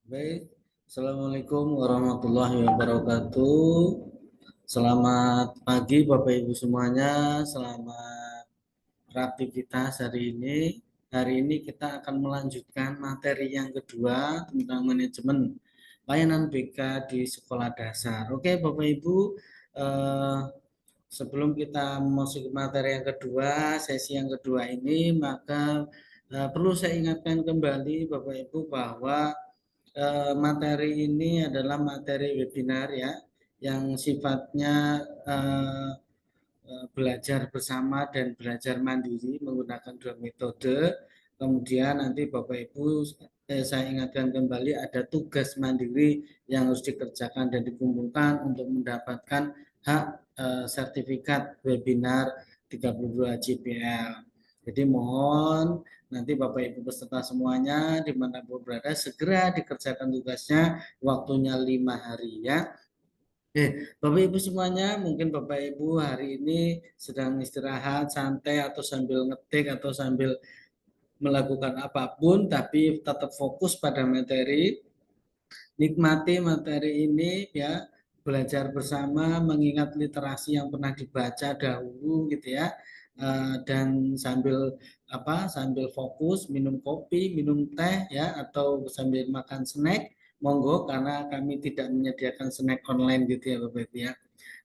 Baik, Assalamualaikum warahmatullahi wabarakatuh. Selamat pagi Bapak Ibu semuanya. Selamat beraktivitas hari ini. Hari ini kita akan melanjutkan materi yang kedua tentang manajemen layanan BK di sekolah dasar. Oke, Bapak Ibu, eh, sebelum kita masuk ke materi yang kedua, sesi yang kedua ini, maka perlu saya ingatkan kembali Bapak Ibu bahwa materi ini adalah materi webinar ya, yang sifatnya eh, belajar bersama dan belajar mandiri menggunakan dua metode. Kemudian nanti Bapak Ibu saya ingatkan kembali ada tugas mandiri yang harus dikerjakan dan dikumpulkan untuk mendapatkan hak sertifikat webinar 32 GPL. Jadi mohon nanti Bapak Ibu peserta semuanya dimanapun berada segera dikerjakan tugasnya, waktunya 5 hari ya. Bapak Ibu semuanya, mungkin Bapak Ibu hari ini sedang istirahat, santai, atau sambil ngetik, atau sambil melakukan apapun, tapi tetap fokus pada materi, nikmati materi ini ya, belajar bersama, mengingat literasi yang pernah dibaca dahulu gitu ya. Dan sambil sambil fokus minum kopi, minum teh ya, atau sambil makan snack, monggo, karena kami tidak menyediakan snack online gitu ya Bapak Ibu ya.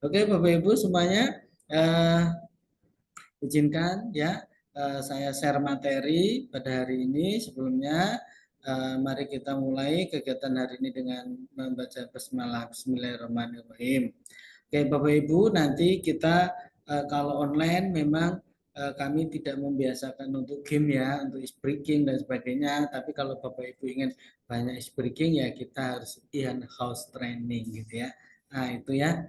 Oke Bapak Ibu semuanya, eh, izinkan ya saya share materi pada hari ini. Sebelumnya mari kita mulai kegiatan hari ini dengan membaca basmalah. Bismillahirrahmanirrahim. Oke Bapak Ibu, nanti kita kalau online memang kami tidak membiasakan untuk game ya, untuk ice breaking dan sebagainya. Tapi kalau Bapak Ibu ingin banyak ice breaking ya kita harus in house training gitu ya. Nah itu ya,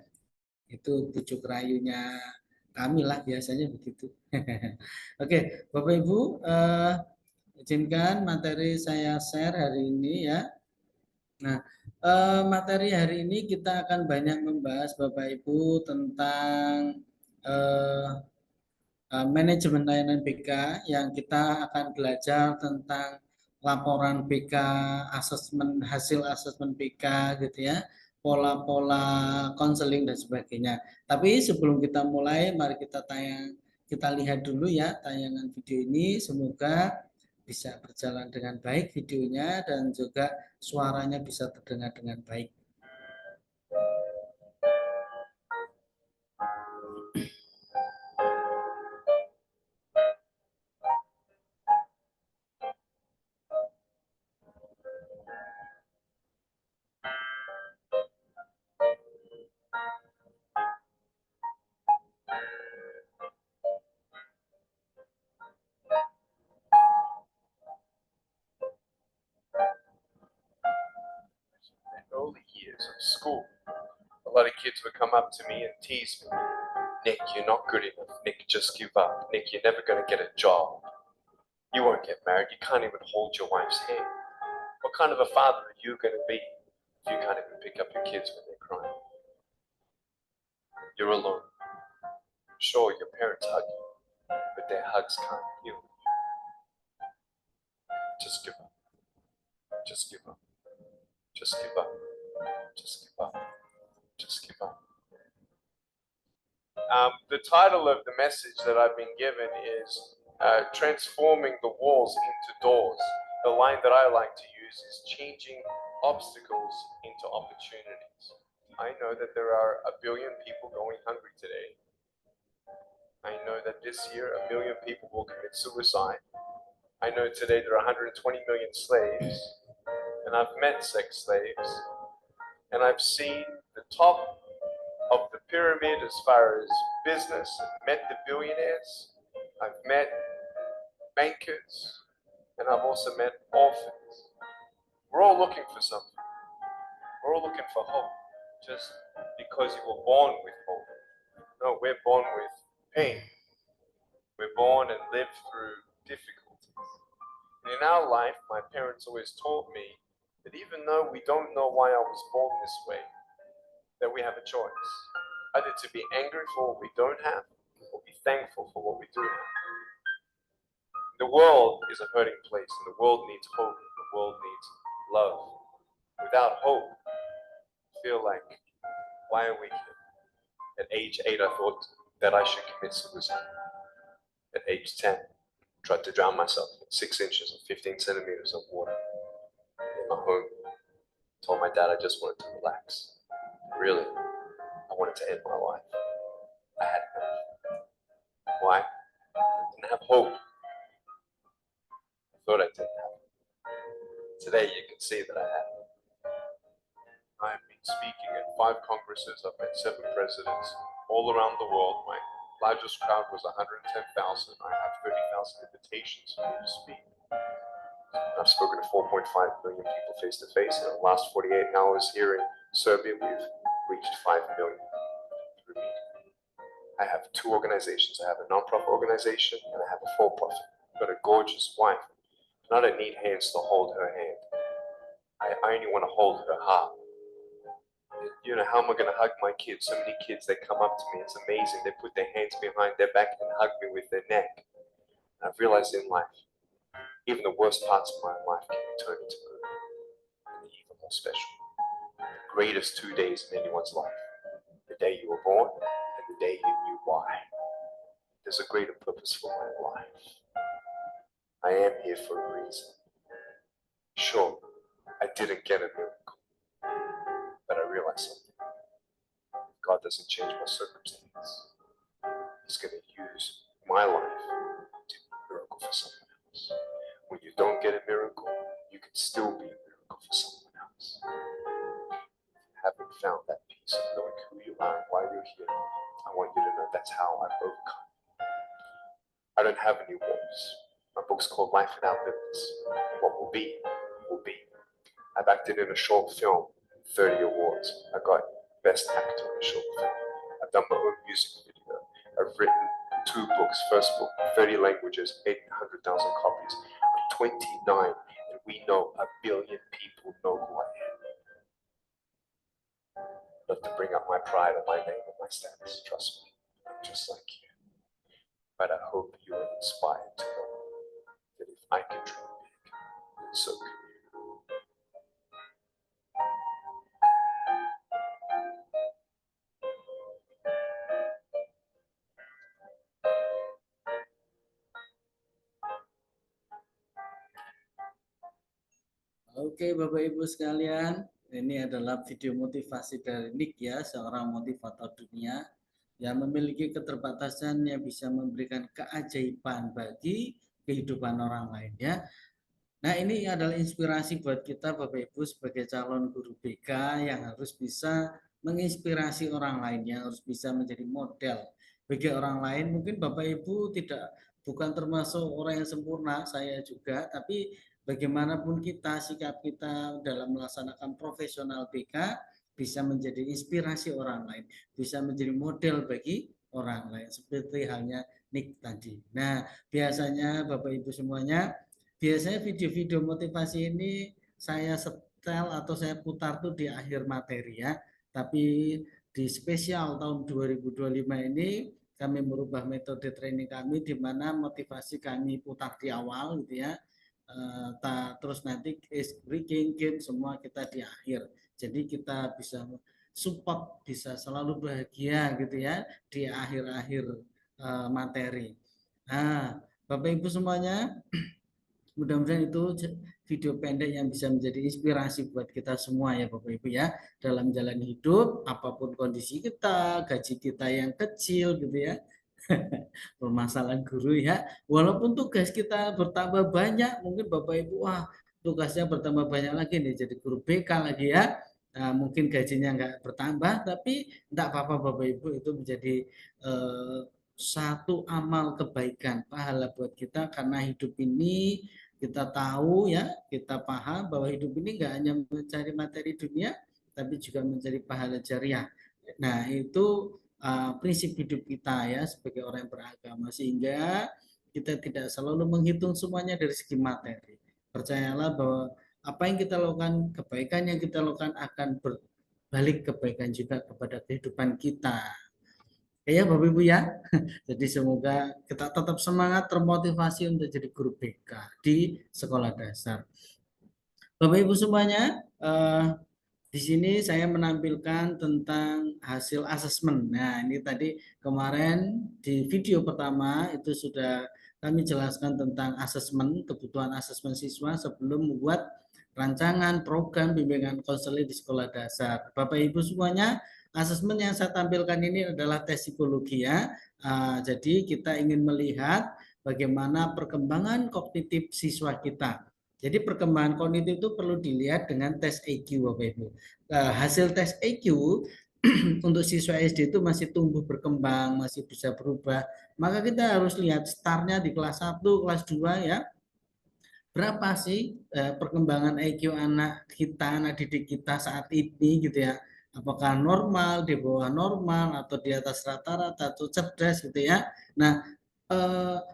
itu bujuk rayunya kami lah biasanya begitu. Oke, Bapak Ibu, izinkan materi saya share hari ini ya. Nah, materi hari ini kita akan banyak membahas Bapak Ibu tentang eh, manajemen layanan BK, yang kita akan belajar tentang laporan BK, asesmen hasil asesmen BK gitu ya, pola-pola konseling dan sebagainya. Tapi sebelum kita mulai, mari kita lihat dulu ya tayangan video ini. Semoga bisa berjalan dengan baik videonya dan juga suaranya bisa terdengar dengan baik. Early years of school, a lot of kids would come up to me and tease me. Nick, you're not good enough. Nick, just give up. Nick, you're never going to get a job. You won't get married. You can't even hold your wife's hand. What kind of a father are you going to be if you can't even pick up your kids when they're crying? You're alone. Sure, your parents hug you, but their hugs can't heal you. Just give up. Just give up. Just give up. Just give up. Just give up. The title of the message that I've been given is Transforming the Walls into Doors. The line that I like to use is changing obstacles into opportunities. I know that there are 1 billion people going hungry today. I know that this year 1 million people will commit suicide. I know today there are 120 million slaves, and I've met sex slaves, and I've seen the top of the pyramid as far as business. I've met the billionaires, I've met bankers, and I've also met orphans. We're all looking for something. We're all looking for hope, just because you were born with hope. No, we're born with pain. We're born and live through difficulties. And in our life, my parents always taught me that even though we don't know why I was born this way, that we have a choice. Either to be angry for what we don't have, or be thankful for what we do have. The world is a hurting place, and the world needs hope, the world needs love. Without hope, I feel like, why are we here? At age 8, I thought that I should commit suicide. At age 10, I tried to drown myself in 6 inches or 15 centimeters of water in my home. I told my dad I just wanted to relax. Really, I wanted to end my life. I had enough. Why? I didn't have hope. I thought I didn't have it. Today, you can see that I have it. I've been speaking at 5 congresses. I've met 7 presidents all around the world. My largest crowd was 110,000. I have 30,000 invitations for me to speak. I've spoken to 4.5 million people face to face. In the last 48 hours here in Serbia, we've reached 5 million through media. I have 2 organizations. I have a non-profit organization and I have a for-profit. I've got a gorgeous wife, and I don't need hands to hold her hand. I only want to hold her heart. You know, how am I going to hug my kids? So many kids, they come up to me. It's amazing. They put their hands behind their back and hug me with their neck. And I've realized in life, even the worst parts of my life can be turned into good and even more special. The greatest 2 days in anyone's life: the day you were born and the day you knew why. There's a greater purpose for my life. I am here for a reason. Sure, I didn't get a miracle, but I realized something. God doesn't change my circumstance. He's going to use my life to be a miracle for someone else. When you don't get a miracle, you can still be a miracle for someone else. If you haven't found that peace of knowing who you are and why you're here, I want you to know that's how I've overcome. I don't have any walls. My book's called Life Without Limits. What will be, will be. I've acted in a short film, 30 awards. I got Best Actor in a short film. I've done my own music video. I've written 2 books. First book, 30 languages, 800,000 copies. I'm 29, and we know 1 billion people know who I am. I'd love to bring up my pride and my name and my status. Trust me, I'm just like you. But I hope you are inspired to know that if I can dream big, then so can you. Oke, Bapak Ibu sekalian, ini adalah video motivasi dari Nick ya, seorang motivator dunia yang memiliki keterbatasan yang bisa memberikan keajaiban bagi kehidupan orang lain ya. Nah, ini adalah inspirasi buat kita Bapak Ibu sebagai calon guru BK yang harus bisa menginspirasi orang lainnya, harus bisa menjadi model bagi orang lain. Mungkin Bapak Ibu bukan termasuk orang yang sempurna, saya juga, tapi bagaimanapun kita, sikap kita dalam melaksanakan profesional BK bisa menjadi inspirasi orang lain, bisa menjadi model bagi orang lain, seperti halnya Nick tadi. Nah, biasanya Bapak Ibu semuanya, biasanya video-video motivasi ini saya setel atau saya putar tuh di akhir materi ya. Tapi di spesial tahun 2025 ini kami merubah metode training kami di mana motivasi kami putar di awal gitu ya. Terus nanti breaking game semua kita di akhir. Jadi kita bisa support, bisa selalu bahagia gitu ya di akhir-akhir materi. Nah, Bapak Ibu semuanya, mudah-mudahan itu video pendek yang bisa menjadi inspirasi buat kita semua ya Bapak Ibu ya, dalam jalan hidup apapun kondisi kita, gaji kita yang kecil gitu ya. Permasalahan guru ya, walaupun tugas kita bertambah banyak, mungkin Bapak Ibu wah tugasnya bertambah banyak lagi nih jadi guru BK lagi ya. Nah, mungkin gajinya nggak bertambah, tapi enggak apa-apa Bapak Ibu, itu menjadi satu amal kebaikan, pahala buat kita, karena hidup ini kita tahu ya, kita paham bahwa hidup ini nggak hanya mencari materi dunia, tapi juga mencari pahala jariah. Nah, itu prinsip hidup kita ya sebagai orang yang beragama, sehingga kita tidak selalu menghitung semuanya dari segi materi. Percayalah bahwa apa yang kita lakukan, kebaikan yang kita lakukan akan berbalik kebaikan juga kepada kehidupan kita. Ya Bapak Ibu ya. Jadi semoga kita tetap semangat, termotivasi untuk jadi guru BK di sekolah dasar. Bapak Ibu semuanya, di sini saya menampilkan tentang hasil asesmen. Nah, ini tadi kemarin di video pertama itu sudah kami jelaskan tentang asesmen, kebutuhan asesmen siswa sebelum membuat rancangan program bimbingan konseling di sekolah dasar. Bapak Ibu semuanya, asesmen yang saya tampilkan ini adalah tes psikologi ya. Jadi kita ingin melihat bagaimana perkembangan kognitif siswa kita. Jadi perkembangan kognitif itu perlu dilihat dengan tes IQ Bapak Ibu. Hasil tes IQ untuk siswa SD itu masih tumbuh berkembang, masih bisa berubah. Maka kita harus lihat startnya di kelas 1, kelas 2 ya. Berapa sih perkembangan IQ anak kita, anak didik kita saat ini gitu ya. Apakah normal, di bawah normal, atau di atas rata-rata, atau cerdas gitu ya. Nah,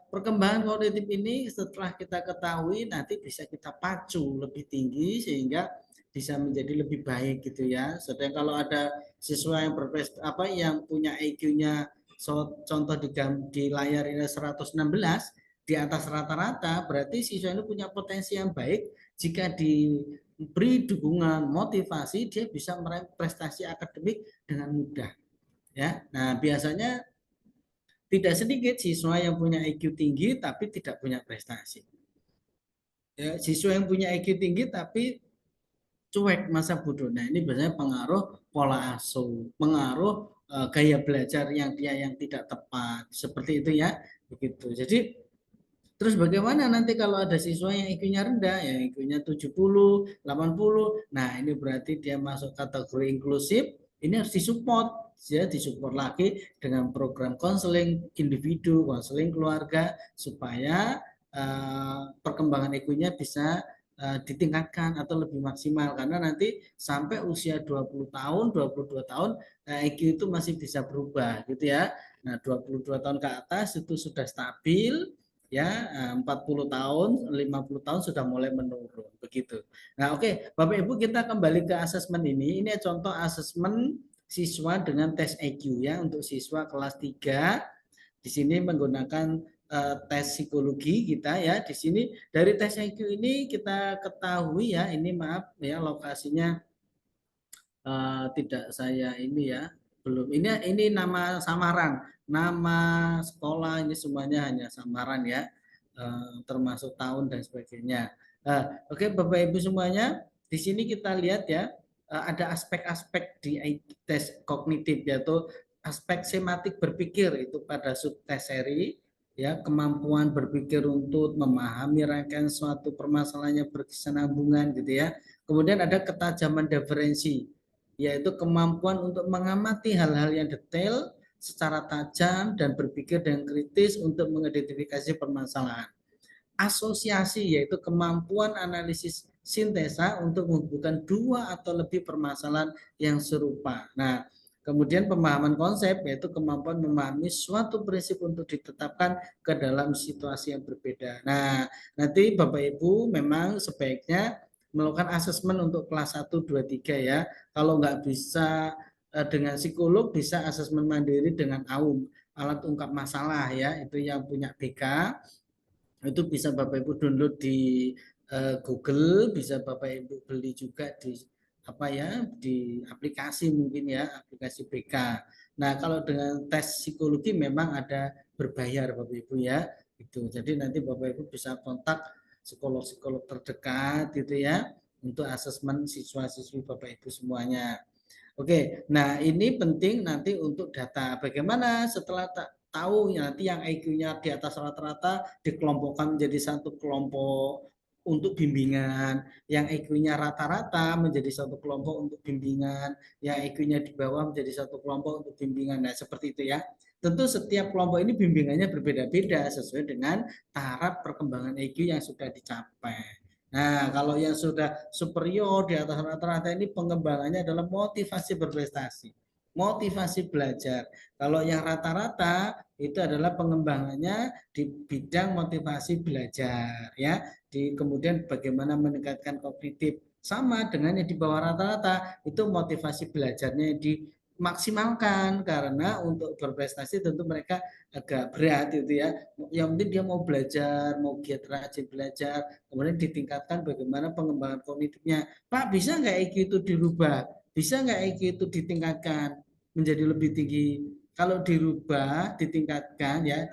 perkembangan kognitif ini setelah kita ketahui nanti bisa kita pacu lebih tinggi sehingga bisa menjadi lebih baik gitu ya. Sedang kalau ada siswa yang yang punya IQ-nya contoh di layar ini 116 di atas rata-rata, berarti siswa ini punya potensi yang baik. Jika diberi dukungan motivasi, dia bisa meraih prestasi akademik dengan mudah ya. Nah, biasanya tidak sedikit siswa yang punya IQ tinggi tapi tidak punya prestasi. Ya, siswa yang punya IQ tinggi tapi cuek masa bodoh. Nah, ini biasanya pengaruh pola asuh, pengaruh gaya belajar yang tidak tepat. Seperti itu ya. Begitu. Jadi terus bagaimana nanti kalau ada siswa yang IQ-nya rendah, yang IQ-nya 70, 80, nah ini berarti dia masuk kategori inklusif, ini harus disupport, ya disupport lagi dengan program konseling individu, konseling keluarga, supaya perkembangan IQ-nya bisa ditingkatkan atau lebih maksimal, karena nanti sampai usia 20 tahun, 22 tahun, IQ itu masih bisa berubah gitu ya. Nah 22 tahun ke atas itu sudah stabil, ya 40 tahun 50 tahun sudah mulai menurun begitu. Nah oke, Bapak Ibu, kita kembali ke asesmen ini contoh asesmen siswa dengan tes IQ ya untuk siswa kelas 3. Di sini menggunakan tes psikologi kita ya. Di sini dari tes IQ ini kita ketahui ya, ini maaf ya lokasinya tidak saya ini ya, belum, ini nama samaran, nama sekolah ini semuanya hanya samaran ya, termasuk tahun dan sebagainya. Oke Bapak Ibu semuanya, di sini kita lihat ya, ada aspek-aspek di tes kognitif yaitu aspek sematik berpikir itu pada subtes seri ya, kemampuan berpikir untuk memahami rangkaian suatu permasalahan yang berkesinambungan gitu ya. Kemudian ada ketajaman referensi, yaitu kemampuan untuk mengamati hal-hal yang detail secara tajam dan berpikir dengan kritis untuk mengidentifikasi permasalahan. Asosiasi, yaitu kemampuan analisis sintesa untuk menghubungkan dua atau lebih permasalahan yang serupa. Nah, kemudian pemahaman konsep, yaitu kemampuan memahami suatu prinsip untuk ditetapkan ke dalam situasi yang berbeda. Nah, nanti Bapak Ibu memang sebaiknya melakukan asesmen untuk kelas 1, 2, 3 ya. Kalau nggak bisa dengan psikolog, bisa asesmen mandiri dengan AUM, alat ungkap masalah ya, itu yang punya BK. Itu bisa Bapak Ibu download di Google, bisa Bapak Ibu beli juga di di aplikasi mungkin ya, aplikasi BK. Nah, kalau dengan tes psikologi memang ada berbayar Bapak Ibu ya. Itu. Jadi nanti Bapak Ibu bisa kontak psikolog-psikolog terdekat gitu ya untuk asesmen siswa-siswi Bapak Ibu semuanya. Oke, nah ini penting nanti untuk data. Bagaimana setelah tahu nanti yang IQ-nya di atas rata-rata dikelompokkan menjadi satu kelompok untuk bimbingan, yang IQ-nya rata-rata menjadi satu kelompok untuk bimbingan, yang IQ-nya di bawah menjadi satu kelompok untuk bimbingan. Nah, seperti itu ya. Tentu setiap kelompok ini bimbingannya berbeda-beda sesuai dengan taraf perkembangan IQ yang sudah dicapai. Nah, kalau yang sudah superior di atas rata-rata ini pengembangannya adalah motivasi berprestasi, motivasi belajar. Kalau yang rata-rata itu adalah pengembangannya di bidang motivasi belajar ya. Kemudian bagaimana meningkatkan kognitif, sama dengan yang di bawah rata-rata itu motivasi belajarnya di maksimalkan, karena untuk berprestasi tentu mereka agak berat itu ya. Yang penting dia mau belajar, mau giat rajin belajar, kemudian ditingkatkan bagaimana pengembangan kognitifnya. Pak, bisa nggak IQ itu dirubah? Bisa nggak IQ itu ditingkatkan menjadi lebih tinggi? Kalau dirubah, ditingkatkan ya,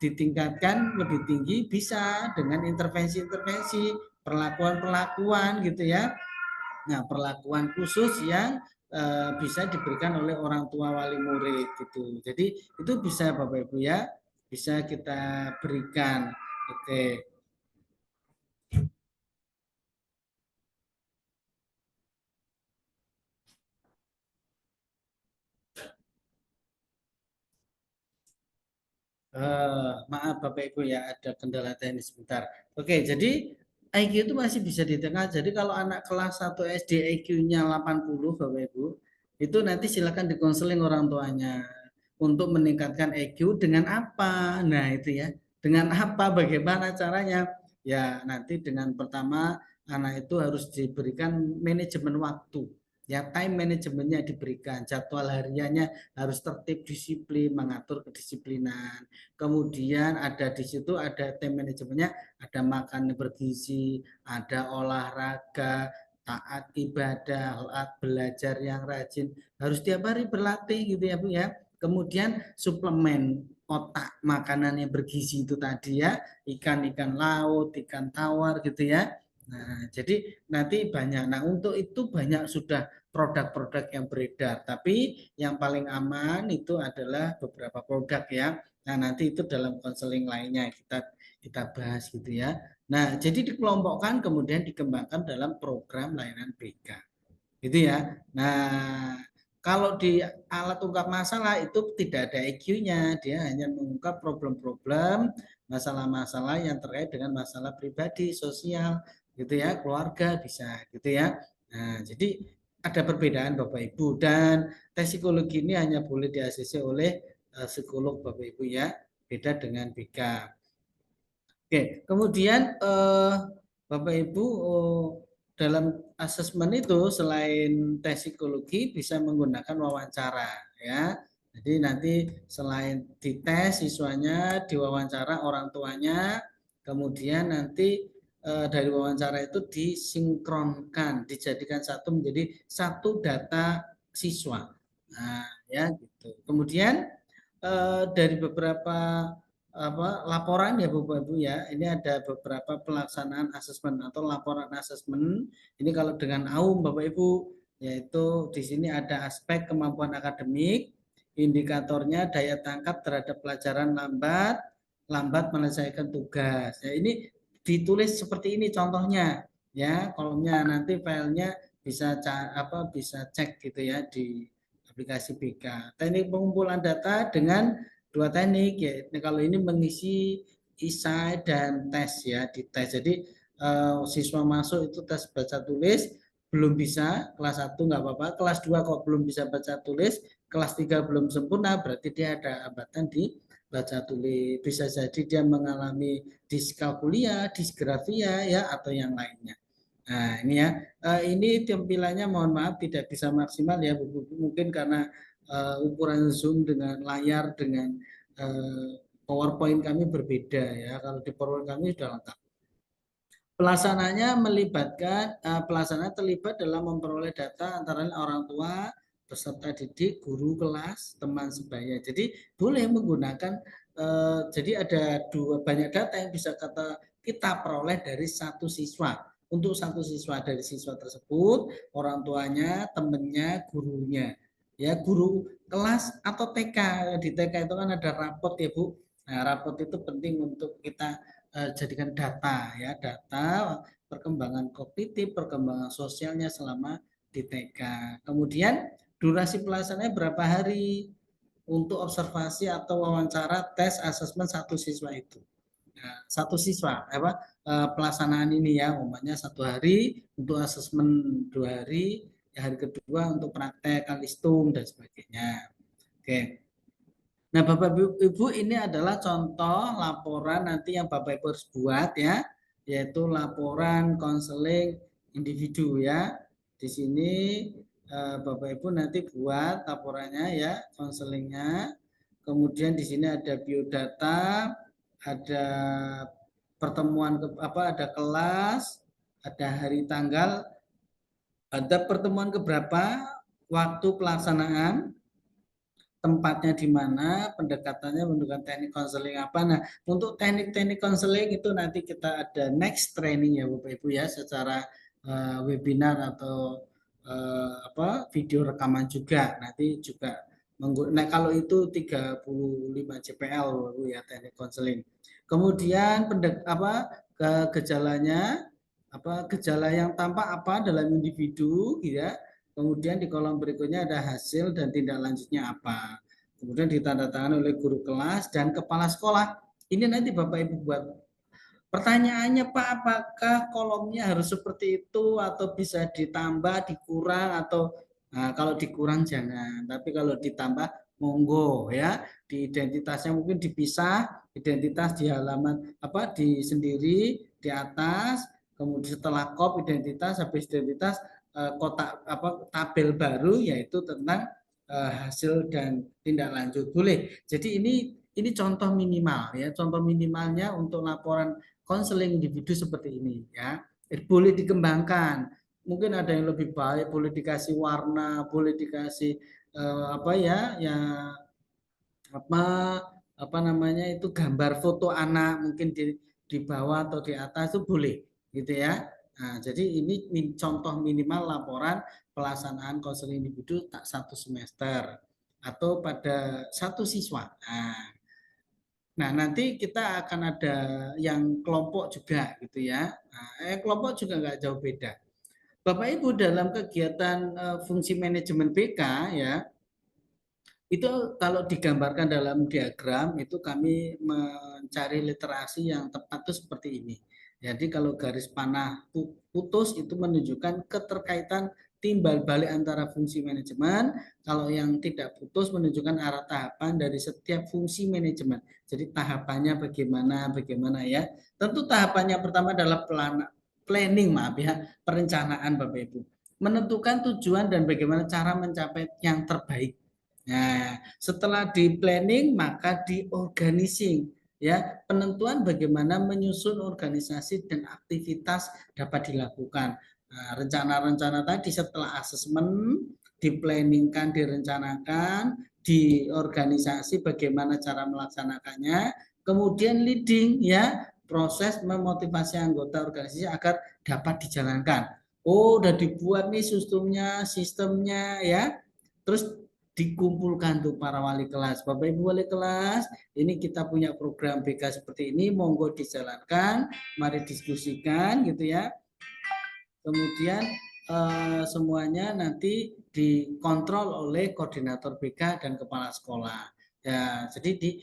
ditingkatkan lebih tinggi bisa dengan intervensi-intervensi, perlakuan-perlakuan gitu ya. Nah, perlakuan khusus yang bisa diberikan oleh orang tua wali murid gitu. Jadi itu bisa Bapak Ibu ya, bisa kita berikan. Oke. Maaf Bapak Ibu ya, ada kendala teknis sebentar. Oke, jadi IQ itu masih bisa ditekan. Jadi kalau anak kelas 1 SD IQ-nya 80 Bapak Ibu, itu nanti silakan dikonseling orang tuanya untuk meningkatkan IQ dengan apa? Nah, itu ya. Dengan apa? Bagaimana caranya? Ya, nanti dengan pertama anak itu harus diberikan manajemen waktu. Ya, time manajemennya diberikan, jadwal hariannya harus tertib, disiplin, mengatur kedisiplinan. Kemudian ada di situ ada time manajemennya, ada makan bergizi, ada olahraga, taat ibadah, taat belajar yang rajin, harus tiap hari berlatih gitu ya Bu ya. Kemudian suplemen otak makanan yang bergizi itu tadi ya, ikan-ikan laut, ikan tawar gitu ya. Nah, jadi nanti banyak. Nah, untuk itu banyak sudah produk-produk yang beredar, tapi yang paling aman itu adalah beberapa produk ya. Nah, nanti itu dalam konseling lainnya kita kita bahas gitu ya. Nah, jadi dikelompokkan kemudian dikembangkan dalam program layanan BK. Gitu ya. Nah, kalau di alat ungkap masalah itu tidak ada EQ-nya, dia hanya mengungkap problem-problem, masalah-masalah yang terkait dengan masalah pribadi, sosial, gitu ya, keluarga bisa, gitu ya. Nah, jadi ada perbedaan Bapak Ibu, dan tes psikologi ini hanya boleh di-ACC oleh psikolog Bapak Ibu ya, beda dengan BK. Oke, kemudian Bapak Ibu dalam asesmen itu selain tes psikologi bisa menggunakan wawancara ya. Jadi nanti selain dites siswanya, diwawancara orang tuanya, kemudian nanti dari wawancara itu disinkronkan, dijadikan satu menjadi satu data siswa. Nah, ya gitu. Kemudian dari beberapa laporan ya Bapak Ibu ya, ini ada beberapa pelaksanaan asesmen atau laporan asesmen. Ini kalau dengan AUM Bapak Ibu, yaitu di sini ada aspek kemampuan akademik, indikatornya daya tangkap terhadap pelajaran lambat, lambat menyelesaikan tugas. Ya, ini ditulis seperti ini contohnya ya, kolomnya nanti filenya bisa bisa cek gitu ya di aplikasi BK. Teknik pengumpulan data dengan dua teknik ya. Kalau ini mengisi isai dan tes ya, di tes. Jadi siswa masuk itu tes baca tulis belum bisa, kelas 1 nggak apa-apa, kelas 2 kok belum bisa baca tulis, kelas 3 belum sempurna, berarti dia ada hambatan di baca tulis. Bisa jadi dia mengalami diskalkulia, disgrafia ya, atau yang lainnya. Nah, ini ya, ini tampilannya mohon maaf tidak bisa maksimal ya, mungkin karena ukuran Zoom dengan layar dengan PowerPoint kami berbeda ya. Kalau di PowerPoint kami sudah lengkap. Pelaksananya melibatkan pelaksana terlibat dalam memperoleh data antara orang tua, peserta didik, guru kelas, teman sebaya. Jadi boleh menggunakan jadi ada banyak data yang bisa kita peroleh dari satu siswa. Untuk satu siswa, dari siswa tersebut, orang tuanya, temannya, gurunya. Ya, guru kelas atau TK. Di TK itu kan ada rapot ya Bu. Nah, rapot itu penting untuk kita jadikan data ya, data perkembangan kognitif, perkembangan sosialnya selama di TK. Kemudian durasi pelaksananya berapa hari untuk observasi atau wawancara tes asesmen satu siswa itu. Nah, satu siswa pelaksanaan ini ya, umpamanya 1 hari untuk asesmen, 2 hari, ya hari kedua untuk praktek kalistung dan sebagainya. Oke. Nah, Bapak Ibu, ini adalah contoh laporan nanti yang Bapak Ibu harus buat ya, yaitu laporan konseling individu ya. Di sini Bapak Ibu nanti buat laporannya ya, konselingnya. Kemudian di sini ada biodata, ada pertemuan ada kelas, ada hari tanggal, ada pertemuan keberapa, waktu pelaksanaan, tempatnya di mana, pendekatannya menggunakan teknik konseling apa. Nah, untuk teknik-teknik konseling itu nanti kita ada next training ya Bapak Ibu ya, secara webinar atau video rekaman juga. Nanti juga nah kalau itu 35 JPL Bapak Ibu ya, teknik konseling. Kemudian gejalanya gejala yang tampak apa dalam individu ya. Kemudian di kolom berikutnya ada hasil dan tindak lanjutnya apa. Kemudian ditandatangani oleh guru kelas dan kepala sekolah. Ini nanti Bapak Ibu buat. Pertanyaannya Pak, apakah kolomnya harus seperti itu atau bisa ditambah, dikurang atau kalau dikurang jangan, tapi kalau ditambah monggo ya. Di identitasnya mungkin dipisah, identitas di halaman di sendiri di atas, kemudian setelah kop identitas, habis identitas kotak tabel baru yaitu tentang hasil dan tindak lanjut boleh. Jadi ini contoh minimal ya, contoh minimalnya untuk laporan konseling individu seperti ini ya. Boleh dikembangkan. Mungkin ada yang lebih baik, boleh dikasih warna, boleh dikasih apa apa namanya itu gambar foto anak mungkin di bawah atau di atas itu boleh gitu ya. Nah, jadi ini contoh minimal laporan pelaksanaan konseling individu tak satu semester atau pada satu siswa. Nah, nanti kita akan ada yang kelompok juga gitu ya. Nah, kelompok juga nggak jauh beda. Bapak Ibu dalam kegiatan fungsi manajemen BK ya, itu kalau digambarkan dalam diagram itu kami mencari literasi yang tepat itu seperti ini. Jadi kalau garis panah putus itu menunjukkan keterkaitan timbal balik antara fungsi manajemen, kalau yang tidak putus menunjukkan arah tahapan dari setiap fungsi manajemen. Jadi tahapannya bagaimana ya. Tentu tahapannya pertama adalah planning, maaf ya, perencanaan Bapak Ibu. Menentukan tujuan dan bagaimana cara mencapai yang terbaik. Nah, setelah di planning maka di organizing ya, penentuan bagaimana menyusun organisasi dan aktivitas dapat dilakukan. Nah, rencana-rencana tadi setelah asesmen, diplanningkan, direncanakan, di organisasi bagaimana cara melaksanakannya, kemudian leading ya, proses memotivasi anggota organisasi agar dapat dijalankan. Oh, udah dibuat nih sistemnya ya. Terus dikumpulkan tuh para wali kelas. Bapak Ibu wali kelas, ini kita punya program BK seperti ini, monggo dijalankan, mari diskusikan gitu ya. Kemudian semuanya nanti dikontrol oleh koordinator BK dan kepala sekolah. Ya, jadi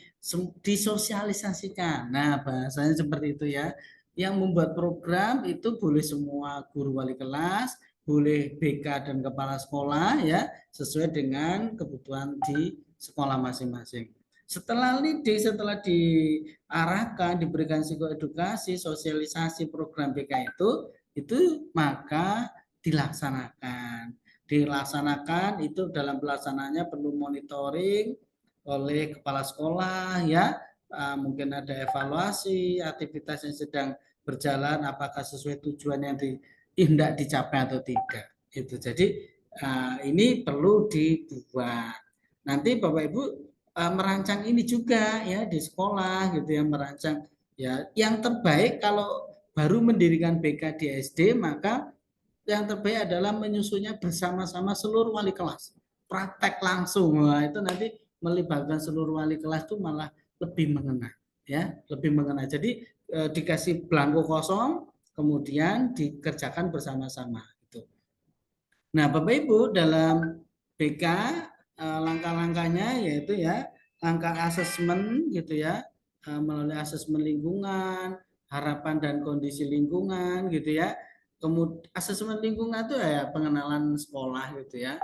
disosialisasikan. Nah, bahasanya seperti itu ya. Yang membuat program itu boleh semua guru wali kelas, boleh BK dan kepala sekolah ya, sesuai dengan kebutuhan di sekolah masing-masing. Setelah leading, setelah diarahkan, diberikan psikoedukasi, sosialisasi program BK itu maka dilaksanakan itu dalam pelaksanaannya perlu monitoring oleh kepala sekolah ya, mungkin ada evaluasi aktivitas yang sedang berjalan apakah sesuai tujuan yang hendak dicapai atau tidak itu. Jadi ini perlu dibuat. Nanti Bapak Ibu merancang ini juga ya di sekolah gitu ya, merancang ya yang terbaik. Kalau baru mendirikan BK di SD, maka yang terbaik adalah menyusunnya bersama-sama seluruh wali kelas. Praktek langsung. Nah, itu nanti melibatkan seluruh wali kelas itu malah lebih mengena ya, lebih mengena. Jadi dikasih belangko kosong kemudian dikerjakan bersama-sama gitu. Nah, Bapak Ibu dalam BK langkah-langkahnya yaitu ya langkah asesmen gitu ya, melalui asesmen lingkungan, harapan dan kondisi lingkungan gitu ya. Kemudian asesmen lingkungan itu ya pengenalan sekolah gitu ya.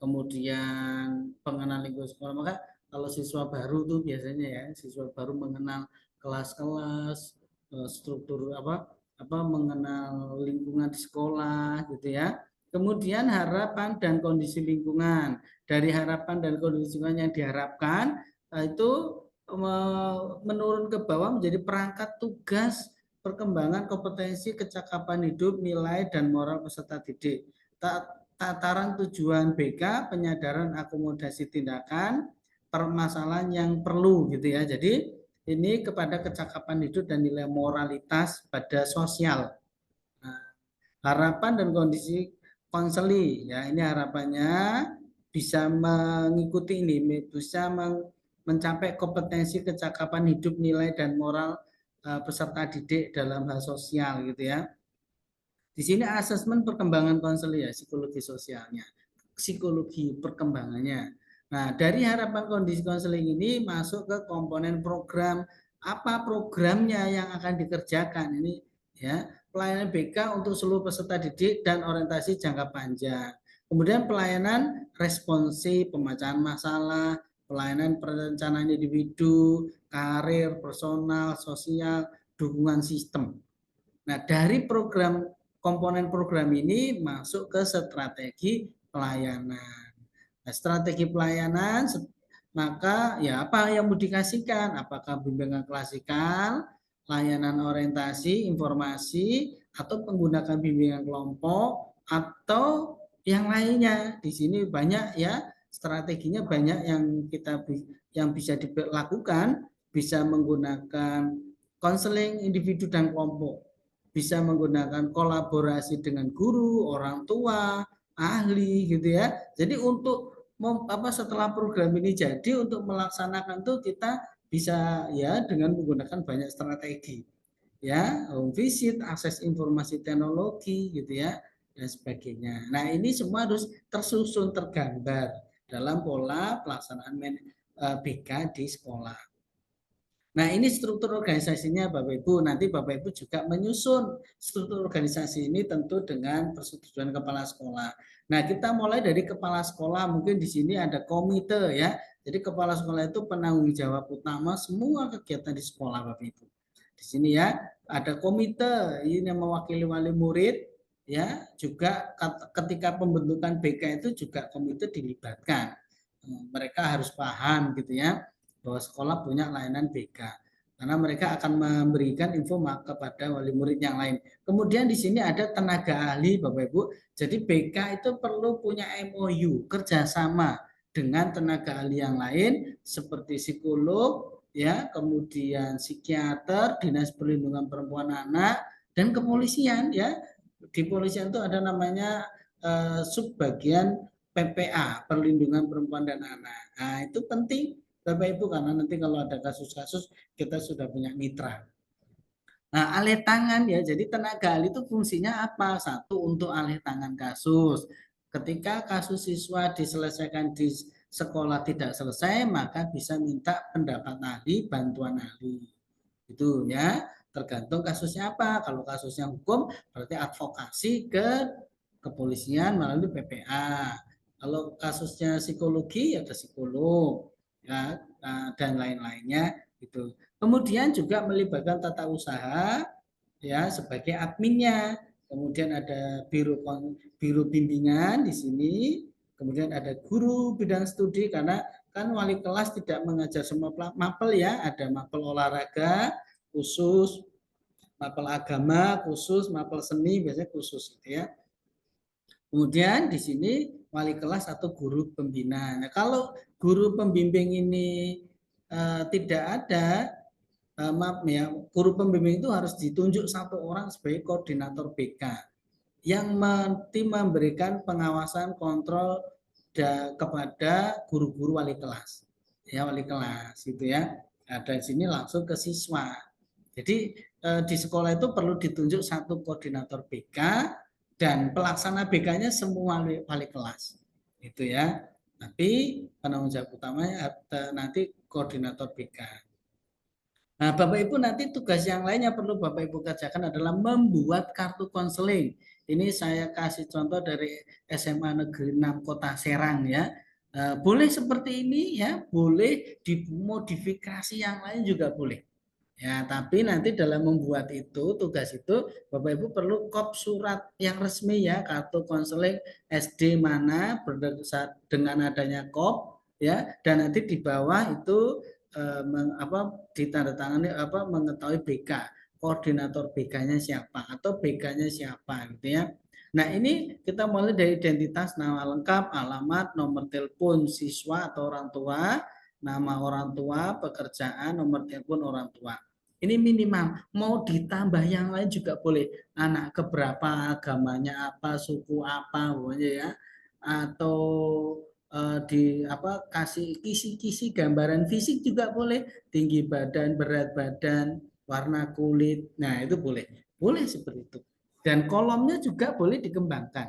Kemudian pengenalan lingkungan sekolah, maka kalau siswa baru tuh biasanya ya siswa baru mengenal kelas-kelas, struktur mengenal lingkungan di sekolah gitu ya. Kemudian harapan dan kondisi lingkungan. Dari harapan dan kondisi lingkungan yang diharapkan itu menurun ke bawah menjadi perangkat tugas perkembangan kompetensi kecakapan hidup, nilai dan moral peserta didik. Tataran tujuan BK, penyadaran akomodasi tindakan, permasalahan yang perlu gitu ya. Jadi ini kepada kecakapan hidup dan nilai moralitas pada sosial. Nah, harapan dan kondisi konseli ya, ini harapannya bisa mengikuti ini, bisa mencapai kompetensi kecakapan hidup, nilai dan moral peserta didik dalam hal sosial gitu ya. Di sini asesmen perkembangan konseli ya, psikologi sosialnya, psikologi perkembangannya. Nah, dari harapan kondisi konseling ini masuk ke komponen program. Apa programnya yang akan dikerjakan ini ya? Pelayanan BK untuk seluruh peserta didik dan orientasi jangka panjang. Kemudian pelayanan responsif, pemecahan masalah, pelayanan perencanaan individu, karir, personal, sosial, dukungan sistem. Nah, dari program komponen program ini masuk ke strategi pelayanan. Nah, strategi pelayanan maka ya apa yang mau dikasihkan? Apakah bimbingan klasikal, layanan orientasi, informasi, atau menggunakan bimbingan kelompok atau yang lainnya. Di sini banyak ya strateginya, banyak yang kita yang bisa dilakukan, bisa menggunakan konseling individu dan kelompok, bisa menggunakan kolaborasi dengan guru, orang tua, ahli gitu ya. Jadi untuk setelah program ini jadi untuk melaksanakan tuh kita bisa ya dengan menggunakan banyak strategi ya, home visit, akses informasi teknologi gitu ya dan sebagainya. Nah, ini semua harus tersusun tergambar dalam pola pelaksanaan BK di sekolah. Nah, ini struktur organisasinya Bapak Ibu. Nanti Bapak Ibu juga menyusun struktur organisasi ini tentu dengan persetujuan kepala sekolah. Nah, kita mulai dari kepala sekolah. Mungkin di sini ada komite ya. Jadi kepala sekolah itu penanggung jawab utama semua kegiatan di sekolah Bapak Ibu. Di sini ya, ada komite ini yang mewakili wali murid ya, juga ketika pembentukan BK itu juga komite dilibatkan. Mereka harus paham gitu ya bahwa sekolah punya layanan BK karena mereka akan memberikan info kepada wali murid yang lain. Kemudian di sini ada tenaga ahli Bapak Ibu. Jadi BK itu perlu punya MOU, kerjasama dengan tenaga ahli yang lain seperti psikolog, ya, kemudian psikiater, dinas perlindungan perempuan anak, dan kepolisian ya. Di polisian itu ada namanya subbagian PPA, perlindungan perempuan dan anak. Nah, itu penting Bapak Ibu karena nanti kalau ada kasus-kasus kita sudah punya mitra. Nah, alih tangan ya, jadi tenaga ahli itu fungsinya apa? Satu, untuk alih tangan kasus. Ketika kasus siswa diselesaikan di sekolah tidak selesai, maka bisa minta pendapat ahli, bantuan ahli. Itu ya, tergantung kasusnya apa. Kalau kasusnya hukum, berarti advokasi ke kepolisian melalui PPA. Kalau kasusnya psikologi, ya ke psikolog ya, dan lain-lainnya itu. Kemudian juga melibatkan tata usaha ya sebagai adminnya. Kemudian ada biro bimbingan di sini. Kemudian ada guru bidang studi karena kan wali kelas tidak mengajar semua mapel ya, ada mapel olahraga khusus, mapel agama khusus, mapel seni biasanya khusus gitu ya. Kemudian di sini wali kelas atau guru pembina. Nah, kalau guru pembimbing ini tidak ada, maaf ya, guru pembimbing itu harus ditunjuk satu orang sebagai koordinator BK yang memberikan pengawasan kontrol kepada guru-guru wali kelas. Ya, wali kelas gitu ya. Nah, dari sini langsung ke siswa. Jadi di sekolah itu perlu ditunjuk satu koordinator BK dan pelaksana BK-nya semua wali kelas. Itu ya. Tapi penanggung jawab utamanya nanti koordinator BK. Nah, Bapak Ibu nanti tugas yang lainnya perlu Bapak Ibu kerjakan adalah membuat kartu konseling. Ini saya kasih contoh dari SMA Negeri 6 Kota Serang ya. Boleh seperti ini ya, boleh dimodifikasi yang lain juga boleh. Ya, tapi nanti dalam membuat itu, tugas itu, Bapak Ibu perlu kop surat yang resmi ya, kartu konseling SD mana dengan adanya kop ya, dan nanti di bawah itu ditandatangani mengetahui BK, koordinator BK-nya siapa atau BK-nya siapa gitu ya. Nah, ini kita mulai dari identitas, nama lengkap, alamat, nomor telepon siswa atau orang tua, nama orang tua, pekerjaan, nomor telepon orang tua. Ini minimal, mau ditambah yang lain juga boleh. Anak keberapa, agamanya apa, suku apa, pokoknya ya. Atau kasih kisi-kisi gambaran fisik juga boleh. Tinggi badan, berat badan, warna kulit. Nah, itu boleh. Boleh seperti itu. Dan kolomnya juga boleh dikembangkan.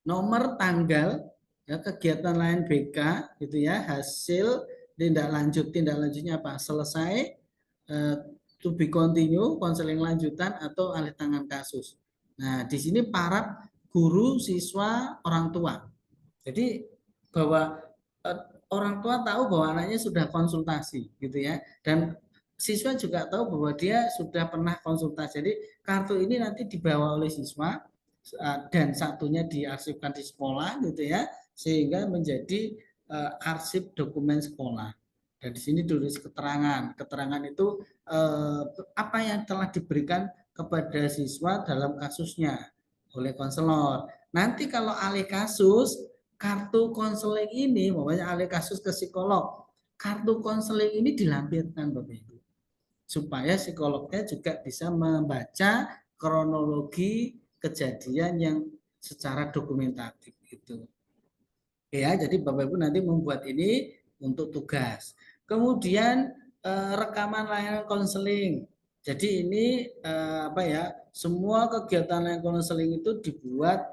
Nomor tanggal ya, kegiatan lain BK gitu ya, hasil tindak lanjutnya apa? Selesai, to be continue, konseling lanjutan atau alih tangan kasus. Nah, di sini para guru, siswa, orang tua. Jadi bahwa orang tua tahu bahwa anaknya sudah konsultasi gitu ya, dan siswa juga tahu bahwa dia sudah pernah konsultasi. Jadi kartu ini nanti dibawa oleh siswa dan satunya diarsipkan di sekolah gitu ya, sehingga menjadi arsip dokumen sekolah. Dan di sini tulis keterangan. Keterangan itu apa yang telah diberikan kepada siswa dalam kasusnya oleh konselor. Nanti kalau alih kasus, kartu konseling ini, pokoknya alih kasus ke psikolog, kartu konseling ini dilampirkan Bapak Ibu. Supaya psikolognya juga bisa membaca kronologi kejadian yang secara dokumentatif itu. Ya, jadi Bapak Ibu nanti membuat ini untuk tugas. Kemudian rekaman layanan konseling. Jadi ini semua kegiatan layanan konseling itu dibuat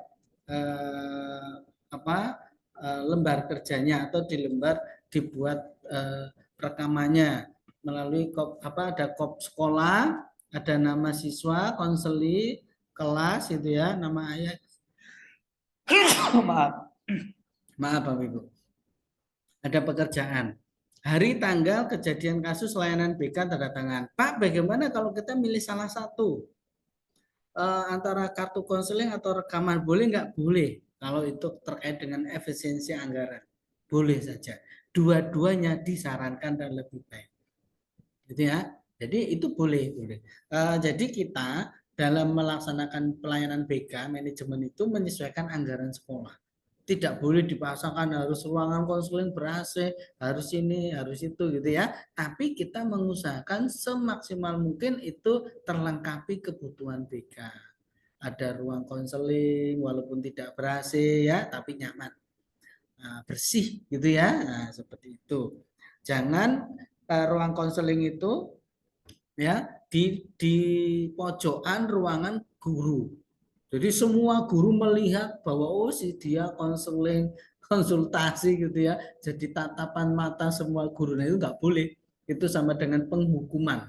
lembar kerjanya atau dibuat rekamannya melalui ada kop sekolah, ada nama siswa, konseli, kelas itu ya, nama ayah. Maaf Bapak Ibu. Ada pekerjaan. Hari tanggal kejadian kasus layanan BK tanda tangan. Pak, bagaimana kalau kita milih salah satu? Antara kartu konseling atau rekaman, boleh nggak? Boleh. Kalau itu terkait dengan efisiensi anggaran. Boleh saja. Dua-duanya disarankan dan lebih baik. Gitu ya. Jadi itu boleh. Jadi kita dalam melaksanakan pelayanan BK, manajemen itu menyesuaikan anggaran sekolah. Tidak boleh dipasangkan harus ruangan konseling ber-AC, harus ini, harus itu gitu ya. Tapi kita mengusahakan semaksimal mungkin itu terlengkapi kebutuhan BK. Ada ruang konseling walaupun tidak ber-AC ya, tapi nyaman. Nah, bersih gitu ya. Nah, seperti itu. Jangan ruang konseling itu ya di pojokan ruangan guru. Jadi semua guru melihat bahwa oh si dia konseling, konsultasi gitu ya. Jadi tatapan mata semua guru, nah itu nggak boleh. Itu sama dengan penghukuman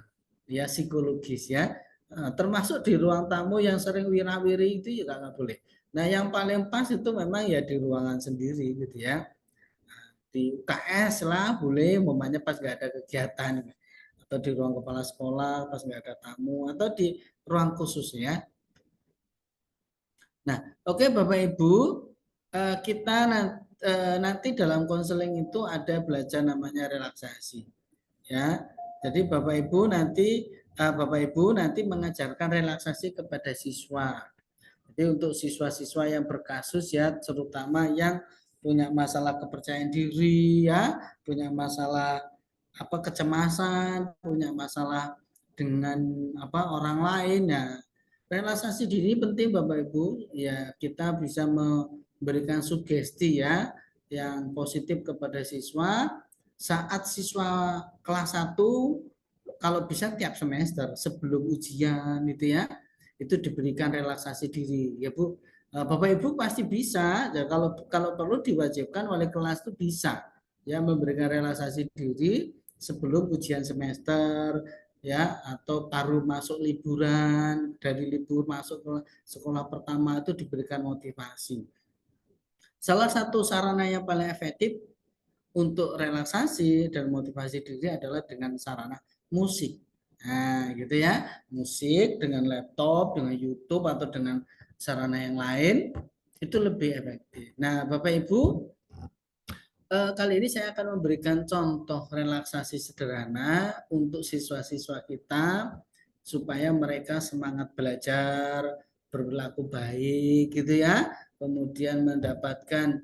ya psikologis ya. Nah, termasuk di ruang tamu yang sering wirawiri itu juga nggak boleh. Nah yang paling pas itu memang ya di ruangan sendiri gitu ya. Di UKS lah boleh, momennya pas nggak ada kegiatan atau di ruang kepala sekolah pas nggak ada tamu atau di ruang khusus ya. Nah, oke Bapak Ibu, kita nanti dalam konseling itu ada belajar namanya relaksasi. Ya, jadi Bapak Ibu nanti mengajarkan relaksasi kepada siswa. Jadi untuk siswa-siswa yang berkasus ya, terutama yang punya masalah kepercayaan diri ya, punya masalah kecemasan, punya masalah dengan orang lain ya. Relaksasi diri penting Bapak Ibu, ya kita bisa memberikan sugesti ya yang positif kepada siswa saat siswa kelas 1 kalau bisa tiap semester sebelum ujian itu ya, itu diberikan relaksasi diri ya Bu. Bapak Ibu pasti bisa ya, kalau perlu diwajibkan oleh kelas itu bisa ya memberikan relaksasi diri sebelum ujian semester ya, atau baru masuk liburan, dari libur masuk ke sekolah pertama itu diberikan motivasi. Salah satu sarana yang paling efektif untuk relaksasi dan motivasi diri adalah dengan sarana musik. Nah, gitu ya. Musik dengan laptop, dengan YouTube atau dengan sarana yang lain itu lebih efektif. Nah, Bapak Ibu, kali ini saya akan memberikan contoh relaksasi sederhana untuk siswa-siswa kita supaya mereka semangat belajar, berperilaku baik gitu ya. Kemudian mendapatkan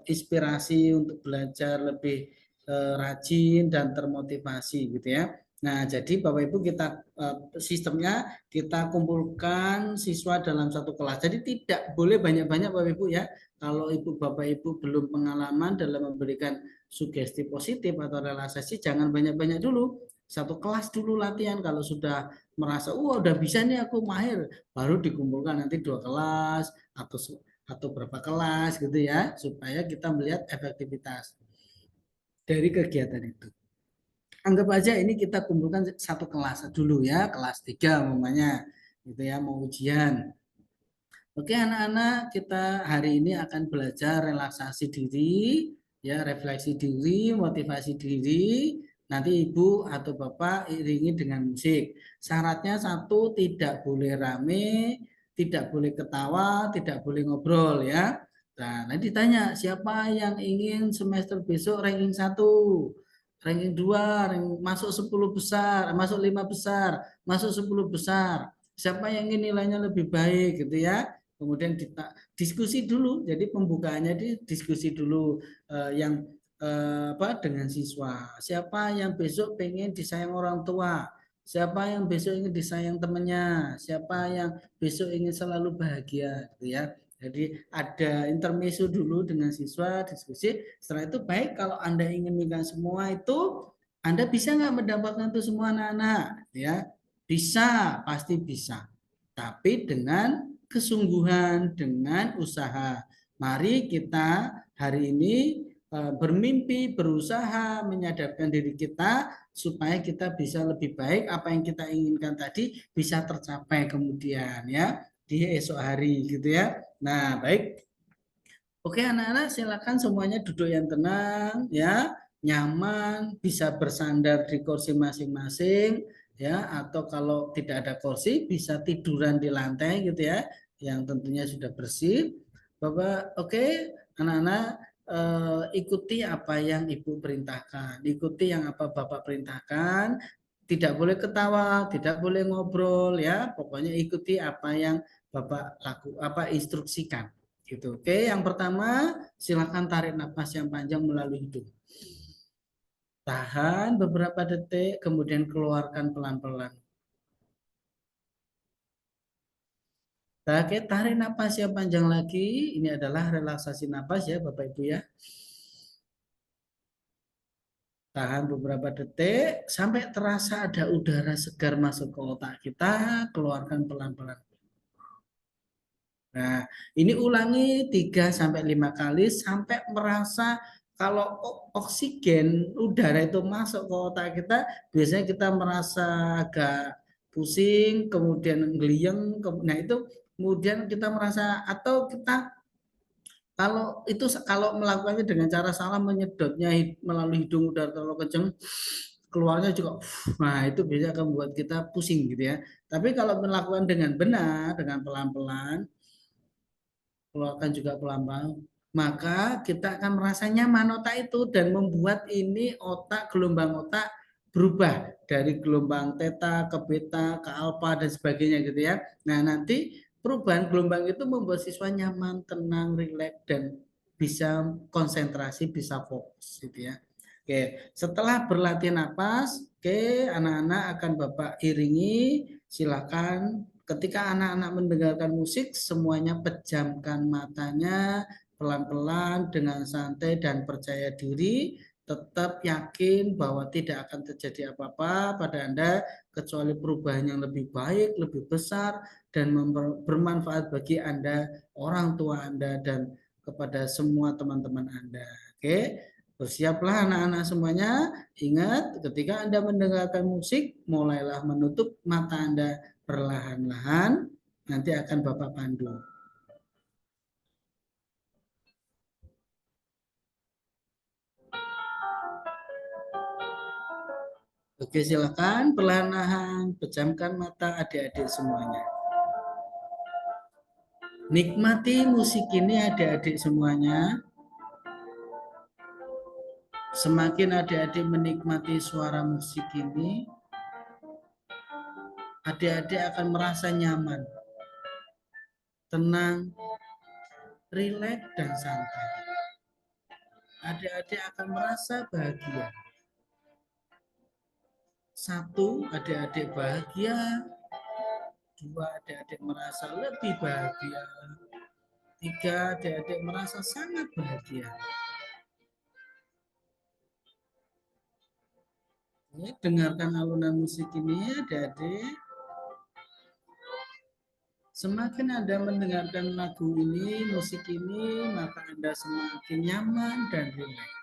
inspirasi untuk belajar lebih rajin dan termotivasi gitu ya. Nah, jadi Bapak Ibu kita sistemnya kita kumpulkan siswa dalam satu kelas. Jadi tidak boleh banyak-banyak Bapak Ibu ya. Kalau Ibu Bapak Ibu belum pengalaman dalam memberikan sugesti positif atau relaksasi, jangan banyak-banyak dulu. Satu kelas dulu latihan. Kalau sudah merasa, udah bisa nih aku mahir, baru dikumpulkan nanti 2 kelas atau berapa kelas gitu ya, supaya kita melihat efektivitas dari kegiatan itu. Anggap aja ini kita kumpulkan satu kelas dulu ya, kelas 3 umpamanya gitu ya, mau ujian. Oke anak-anak, kita hari ini akan belajar relaksasi diri, ya refleksi diri, motivasi diri. Nanti ibu atau bapak iringi dengan musik. Syaratnya satu, tidak boleh rame, tidak boleh ketawa, tidak boleh ngobrol ya. Nah, nanti ditanya siapa yang ingin semester besok ranking 1, ranking 2, masuk 10 besar, masuk 5 besar, masuk 10 besar. Siapa yang ingin nilainya lebih baik gitu ya. Kemudian diskusi dulu, jadi pembukaannya diskusi dulu yang dengan siswa. Siapa yang besok pengen disayang orang tua, siapa yang besok ingin disayang temannya, siapa yang besok ingin selalu bahagia gitu ya. Jadi ada intermezzo dulu dengan siswa, diskusi. Setelah itu baik kalau Anda ingin minta semua itu, Anda bisa nggak mendapatkan itu semua anak-anak ya. Bisa, pasti bisa. Tapi dengan kesungguhan, dengan usaha. Mari kita hari ini bermimpi, berusaha menyadarkan diri kita supaya kita bisa lebih baik, apa yang kita inginkan tadi bisa tercapai kemudian ya di esok hari gitu ya. Nah, baik. Oke, anak-anak silakan semuanya duduk yang tenang ya, nyaman, bisa bersandar di kursi masing-masing ya, atau kalau tidak ada kursi bisa tiduran di lantai gitu ya, yang tentunya sudah bersih. Bapak, oke, anak-anak ikuti apa yang Ibu perintahkan, ikuti yang apa Bapak perintahkan. Tidak boleh ketawa, tidak boleh ngobrol ya, pokoknya ikuti apa yang Bapak instruksikan gitu. Oke, yang pertama silakan tarik nafas yang panjang melalui hidung. Tahan beberapa detik, kemudian keluarkan pelan-pelan. Oke, tarik nafas yang panjang lagi. Ini adalah relaksasi nafas ya Bapak Ibu ya. Tahan beberapa detik sampai terasa ada udara segar masuk ke otak kita, keluarkan pelan-pelan. Nah, ini ulangi 3 sampai 5 kali sampai merasa kalau oksigen udara itu masuk ke otak kita, biasanya kita merasa agak pusing, kemudian geliyeng, nah itu kemudian kita merasa atau kita kalau melakukannya dengan cara salah menyedotnya melalui hidung udara terlalu kencang, keluarnya juga nah itu biasanya akan membuat kita pusing gitu ya. Tapi kalau melakukan dengan benar, dengan pelan-pelan, keluarkan juga pelan-pelan, maka kita akan merasa nyaman otak itu dan membuat ini gelombang otak berubah dari gelombang theta ke beta ke alpha dan sebagainya gitu ya. Nah, nanti perubahan gelombang itu membuat siswa nyaman, tenang, rileks dan bisa konsentrasi, bisa fokus gitu ya. Oke, setelah berlatih napas, oke, anak-anak akan Bapak iringi, silakan ketika anak-anak mendengarkan musik, semuanya pejamkan matanya pelan-pelan dengan santai dan percaya diri, tetap yakin bahwa tidak akan terjadi apa-apa pada Anda kecuali perubahan yang lebih baik, lebih besar dan bermanfaat bagi Anda, orang tua Anda dan kepada semua teman-teman Anda. Oke. Bersiaplah anak-anak semuanya. Ingat, ketika Anda mendengarkan musik, mulailah menutup mata Anda perlahan-lahan, nanti akan Bapak pandu. Oke, silakan perlahan-lahan pejamkan mata adik-adik semuanya. Nikmati musik ini adik-adik semuanya. Semakin adik-adik menikmati suara musik ini, adik-adik akan merasa nyaman, tenang, rileks, dan santai. Adik-adik akan merasa bahagia. Satu, adik-adik bahagia. Dua, adik-adik merasa lebih bahagia. Tiga, adik-adik merasa sangat bahagia. Dengarkan alunan musik ini adik-adik. Semakin Anda mendengarkan lagu ini, musik ini, maka Anda semakin nyaman dan rileks.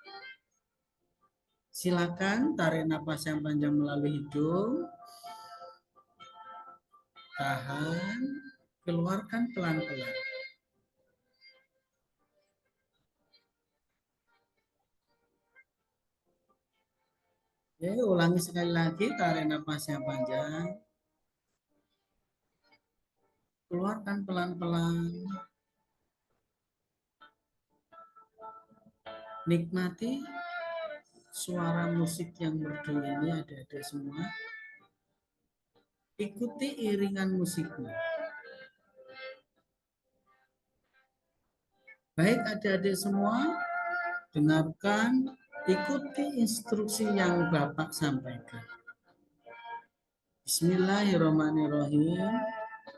Silakan tarik napas yang panjang melalui hidung. Tahan, keluarkan pelan-pelan. Oke, ulangi sekali lagi, tarik napas yang panjang. Keluarkan pelan-pelan. Nikmati suara musik yang merdu ini adik-adik semua. Ikuti iringan musiknya. Baik adik-adik semua, dengarkan, ikuti instruksi yang Bapak sampaikan. Bismillahirrahmanirrahim.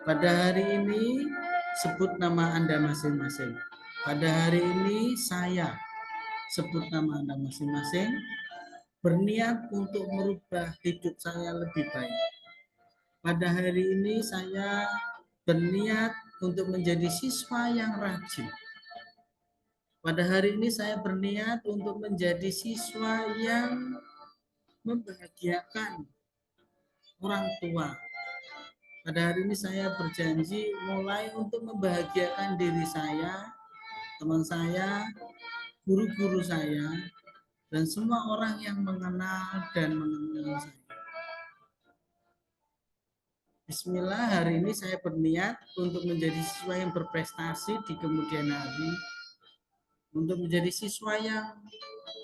Pada hari ini, sebut nama Anda masing-masing. Pada hari ini, saya sebut nama Anda masing-masing, berniat untuk merubah hidup saya lebih baik. Pada hari ini, saya berniat untuk menjadi siswa yang rajin. Pada hari ini, saya berniat untuk menjadi siswa yang membahagiakan orang tua. Pada hari ini saya berjanji mulai untuk membahagiakan diri saya, teman saya, guru-guru saya, dan semua orang yang mengenal dan mengenal saya. Bismillah, hari ini saya berniat untuk menjadi siswa yang berprestasi di kemudian hari, untuk menjadi siswa yang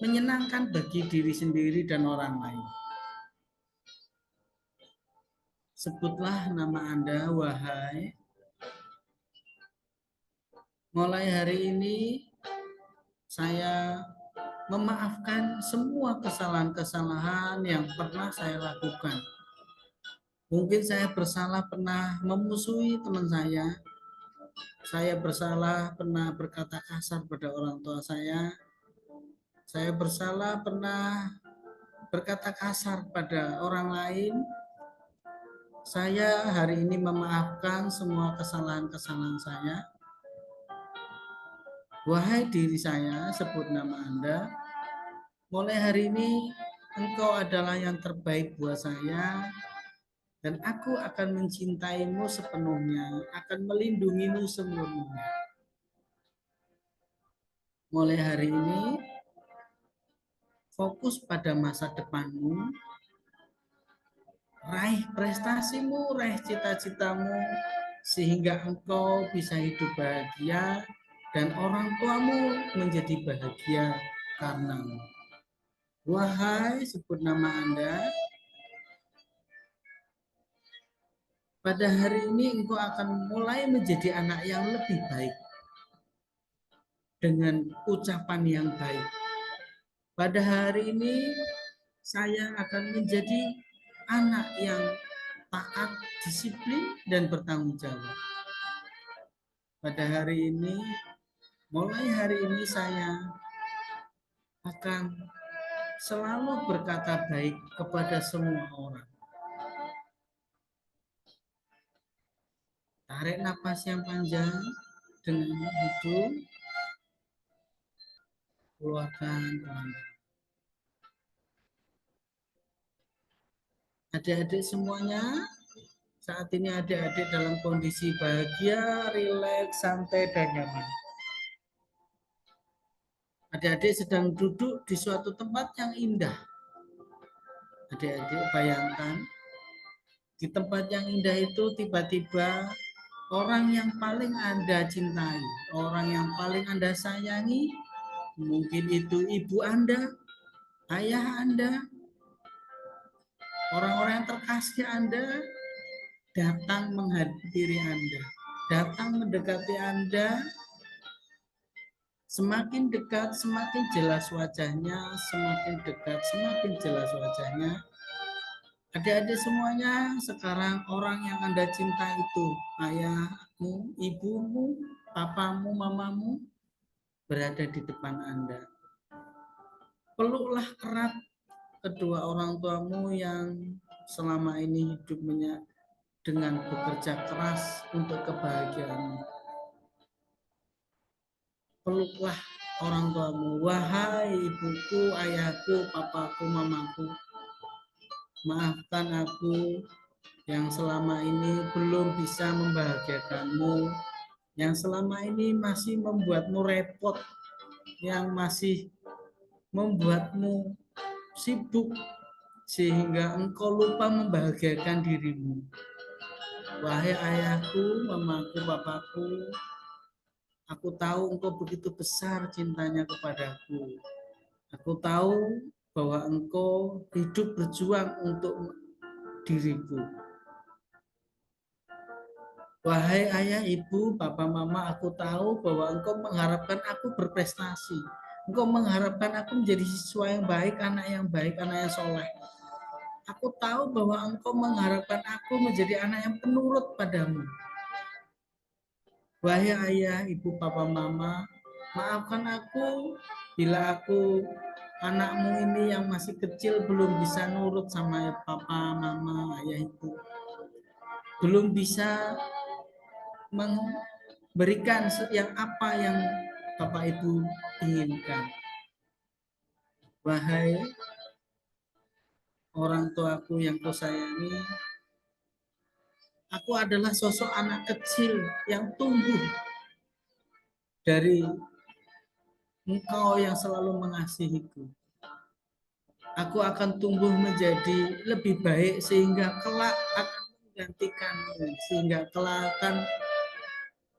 menyenangkan bagi diri sendiri dan orang lain. Sebutlah nama Anda, wahai. Mulai hari ini, saya memaafkan semua kesalahan-kesalahan yang pernah saya lakukan. Mungkin saya bersalah pernah memusuhi teman saya bersalah pernah berkata kasar pada orang tua saya bersalah pernah berkata kasar pada orang lain. Saya hari ini memaafkan semua kesalahan-kesalahan saya. Wahai diri saya, sebut nama Anda. Mulai hari ini, Engkau adalah yang terbaik buat saya, dan aku akan mencintaimu sepenuhnya, akan melindungimu sepenuhnya. Mulai hari ini, fokus pada masa depanmu, raih prestasimu, raih cita-citamu, sehingga engkau bisa hidup bahagia, dan orang tuamu menjadi bahagia karenamu. Wahai, sebut nama Anda. Pada hari ini engkau akan mulai menjadi anak yang lebih baik dengan ucapan yang baik. Pada hari ini saya akan menjadi anak yang taat, disiplin, dan bertanggung jawab. Pada hari ini, mulai hari ini saya akan selalu berkata baik kepada semua orang. Tarik napas yang panjang dengan hidung, keluarkan pelan-pelan. Adik-adik semuanya, saat ini adik-adik dalam kondisi bahagia, rileks, santai, dan nyaman. Adik-adik sedang duduk di suatu tempat yang indah. Adik-adik bayangkan, di tempat yang indah itu tiba-tiba orang yang paling Anda cintai, orang yang paling Anda sayangi, mungkin itu ibu Anda, ayah Anda, orang-orang yang terkasih Anda, datang menghadiri Anda, datang mendekati Anda. Semakin dekat, semakin jelas wajahnya, semakin dekat, semakin jelas wajahnya. Adik-adik semuanya, sekarang orang yang Anda cinta itu, ayahmu, ibumu, papamu, mamamu, berada di depan Anda. Peluklah erat kedua orang tuamu yang selama ini hidupnya dengan bekerja keras untuk kebahagiaanmu. Peluklah orang tuamu, wahai ibuku, ayahku, papaku, mamaku, maafkan aku yang selama ini belum bisa membahagiakanmu, yang selama ini masih membuatmu repot, yang masih membuatmu sibuk sehingga engkau lupa membahagiakan dirimu. Wahai ayahku, mamaku, papaku, aku tahu engkau begitu besar cintanya kepadaku. Aku tahu bahwa engkau hidup berjuang untuk diriku. Wahai ayah, ibu, papa, mama, aku tahu bahwa engkau mengharapkan aku berprestasi. Engkau mengharapkan aku menjadi siswa yang baik, anak yang soleh. Aku tahu bahwa engkau mengharapkan aku menjadi anak yang penurut padamu. Wahai ayah, ibu, papa, mama, maafkan aku bila aku anakmu ini yang masih kecil belum bisa nurut sama papa, mama, ayah, ibu. Belum bisa memberikan yang apa yang bapak ibu inginkan. Wahai orang tuaku yang kusayangi, aku adalah sosok anak kecil yang tumbuh dari engkau yang selalu mengasihiku. Aku akan tumbuh menjadi lebih baik sehingga kelak akan menggantikanmu, sehingga kelak akan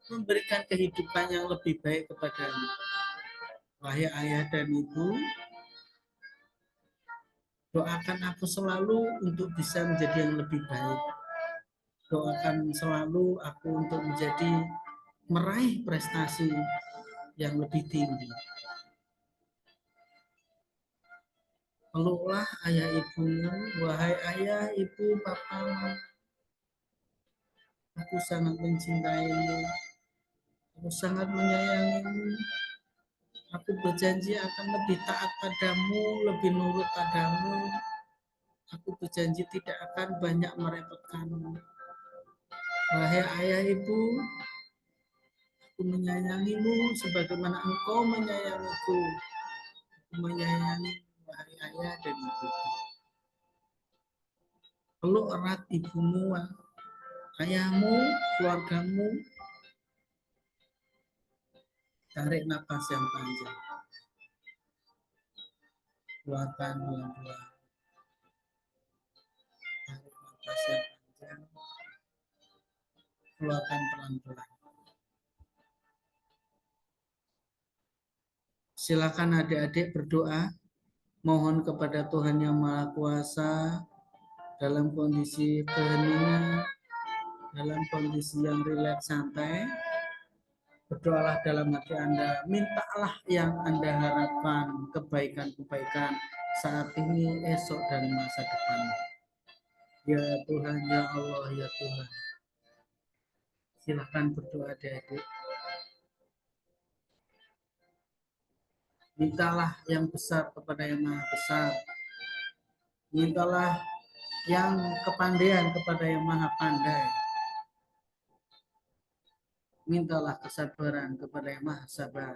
memberikan kehidupan yang lebih baik kepadamu. Wahai ayah dan ibu, doakan aku selalu untuk bisa menjadi yang lebih baik. Doakan selalu aku untuk meraih prestasi yang lebih tinggi. Peluklah ayah ibumu, wahai ayah, ibu, papa, mama. Aku sangat mencintaimu. Aku sangat menyayangimu. Aku berjanji akan lebih taat padamu, lebih nurut padamu. Aku berjanji tidak akan banyak merepotkanmu. Wahai ayah ibu, aku menyayangimu sebagaimana engkau menyayangiku. Aku menyayangi wahai ayah dan ibu. Peluk erat ibumu, ayahmu, keluargamu. Tarik nafas yang panjang. Keluarkan pelan-pelan. Tarik nafas yang panjang. Keluarkan pelan-pelan. Silakan adik-adik berdoa. Mohon kepada Tuhan Yang Maha Kuasa dalam kondisi keheningan, dalam kondisi yang rileks santai. Berdoalah dalam hati Anda. Mintalah yang Anda harapkan, kebaikan-kebaikan saat ini, esok, dan masa depan. Ya Tuhan, ya Allah, ya Tuhan. Silakan berdoa adik-adik. Mintalah yang besar kepada yang maha besar. Mintalah yang kepandaian kepada yang maha pandai. Mintalah kesabaran kepada yang maha sabar.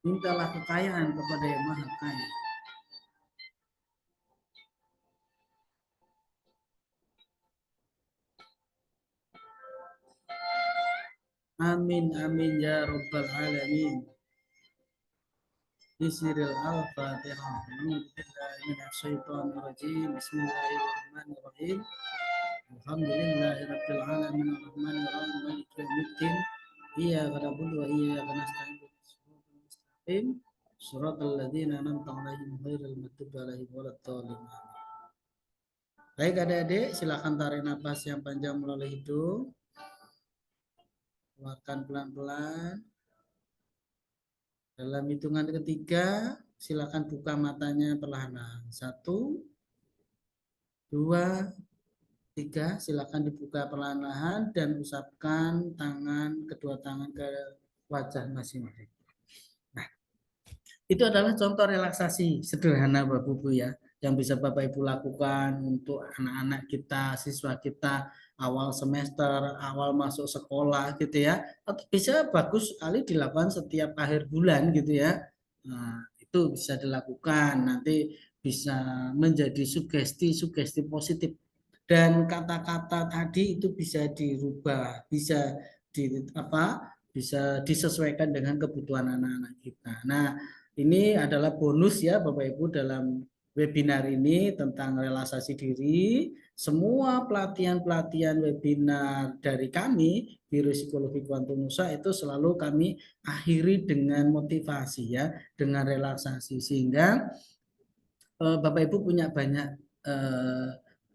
Mintalah kekayaan kepada yang maha kaya. Amin, amin, ya Rabbal Alamin. Bismillahirrahmanirrahim. Al-Fatihah. Minasyaitonirrajim. Bismillahirrahmanirrahim. Alhamdulillahirabbil alamin arrahmanirrahim maliki yaumiddin. Iyyaka na'budu wa iyyaka nasta'in. Shiratal ladzina an'amta 'alaihim ghairil maghdubi 'alaihim waladdallin. Baik adik-adik, silakan tarik nafas yang panjang melalui hidung. Keluarkan pelan-pelan. Dalam hitungan ketiga, silakan buka matanya perlahan-lahan. 1, 2, 3, silakan dibuka perlahan-lahan dan usapkan kedua tangan ke wajah masing-masing. Nah, itu adalah contoh relaksasi sederhana Bapak Ibu ya, yang bisa Bapak Ibu lakukan untuk anak-anak kita, siswa kita awal semester, awal masuk sekolah gitu ya. Atau bisa bagus sekali dilakukan setiap akhir bulan gitu ya. Nah, itu bisa dilakukan, nanti bisa menjadi sugesti-sugesti positif. Dan kata-kata tadi itu bisa dirubah, bisa bisa disesuaikan dengan kebutuhan anak-anak kita. Nah, ini adalah bonus ya Bapak Ibu dalam webinar ini tentang relaksasi diri. Semua pelatihan-pelatihan webinar dari kami, Biro Psikologi Kuantum Nusa, itu selalu kami akhiri dengan motivasi ya, dengan relaksasi. Sehingga Bapak Ibu punya banyak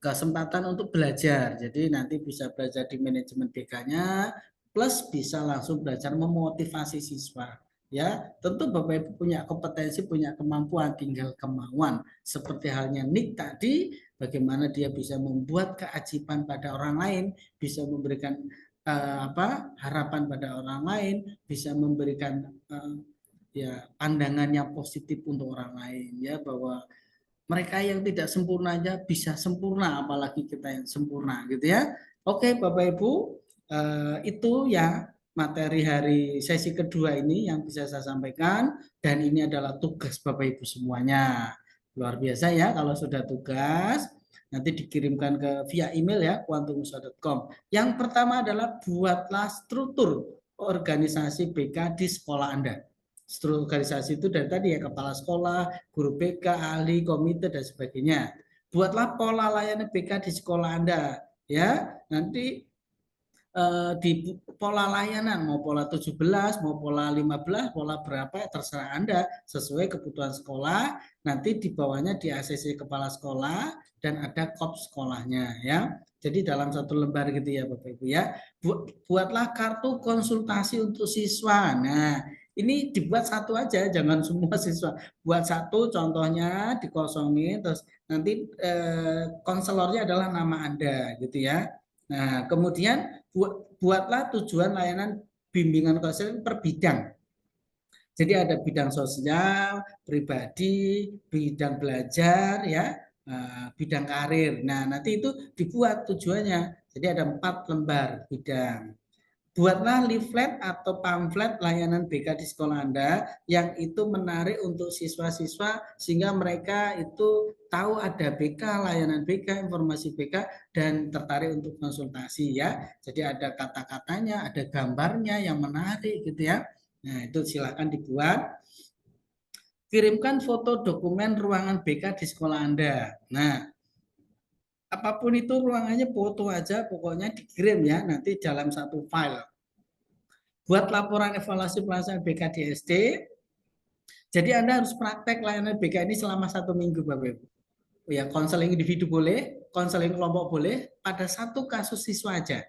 kesempatan untuk belajar. Jadi nanti bisa belajar di manajemen BK-nya, plus bisa langsung belajar memotivasi siswa. Ya, tentu Bapak Ibu punya kompetensi, punya kemampuan, tinggal kemauan. Seperti halnya Nick tadi, bagaimana dia bisa membuat keajaiban pada orang lain, bisa memberikan harapan pada orang lain, bisa memberikan ya pandangan yang positif untuk orang lain ya, bahwa mereka yang tidak sempurna aja bisa sempurna, apalagi kita yang sempurna gitu ya. Oke Bapak Ibu, itu ya materi hari sesi kedua ini yang bisa saya sampaikan, dan ini adalah tugas Bapak Ibu semuanya. Luar biasa ya kalau sudah tugas, nanti dikirimkan ke via email ya, quantumnusa.com. Yang pertama adalah buatlah struktur organisasi BK di sekolah Anda. Struktur organisasi itu dari tadi ya, kepala sekolah, guru BK, ahli, komite, dan sebagainya. Buatlah pola layanan BK di sekolah Anda. Ya, nanti di pola layanan, mau pola 17, mau pola 15, pola berapa, terserah Anda, sesuai kebutuhan sekolah. Nanti di bawahnya di ACC kepala sekolah, dan ada kop sekolahnya ya. Jadi dalam satu lembar gitu ya Bapak Ibu ya. Buatlah kartu konsultasi untuk siswa. Nah, ini dibuat satu aja, jangan semua siswa. Buat satu, contohnya dikosongin, terus nanti konselornya adalah nama Anda gitu ya. Nah, kemudian buatlah tujuan layanan bimbingan konseling per bidang. Jadi ada bidang sosial, pribadi, bidang belajar, ya, bidang karir. Nah, nanti itu dibuat tujuannya. Jadi ada 4 lembar bidang. Buatlah leaflet atau pamflet layanan BK di sekolah Anda yang itu menarik untuk siswa-siswa sehingga mereka itu tahu ada BK, layanan BK, informasi BK, dan tertarik untuk konsultasi ya. Jadi ada kata-katanya, ada gambarnya yang menarik gitu ya. Nah, itu silakan dibuat. Kirimkan foto dokumen ruangan BK di sekolah Anda. Nah, apapun itu ruangannya foto aja, pokoknya dikirim ya, nanti dalam satu file. Buat laporan evaluasi pelaksanaan BK di SD. Jadi Anda harus praktek layanan BK ini selama 1 minggu Bapak Ibu. Ya, konseling individu boleh, konseling kelompok boleh, pada satu kasus siswa aja.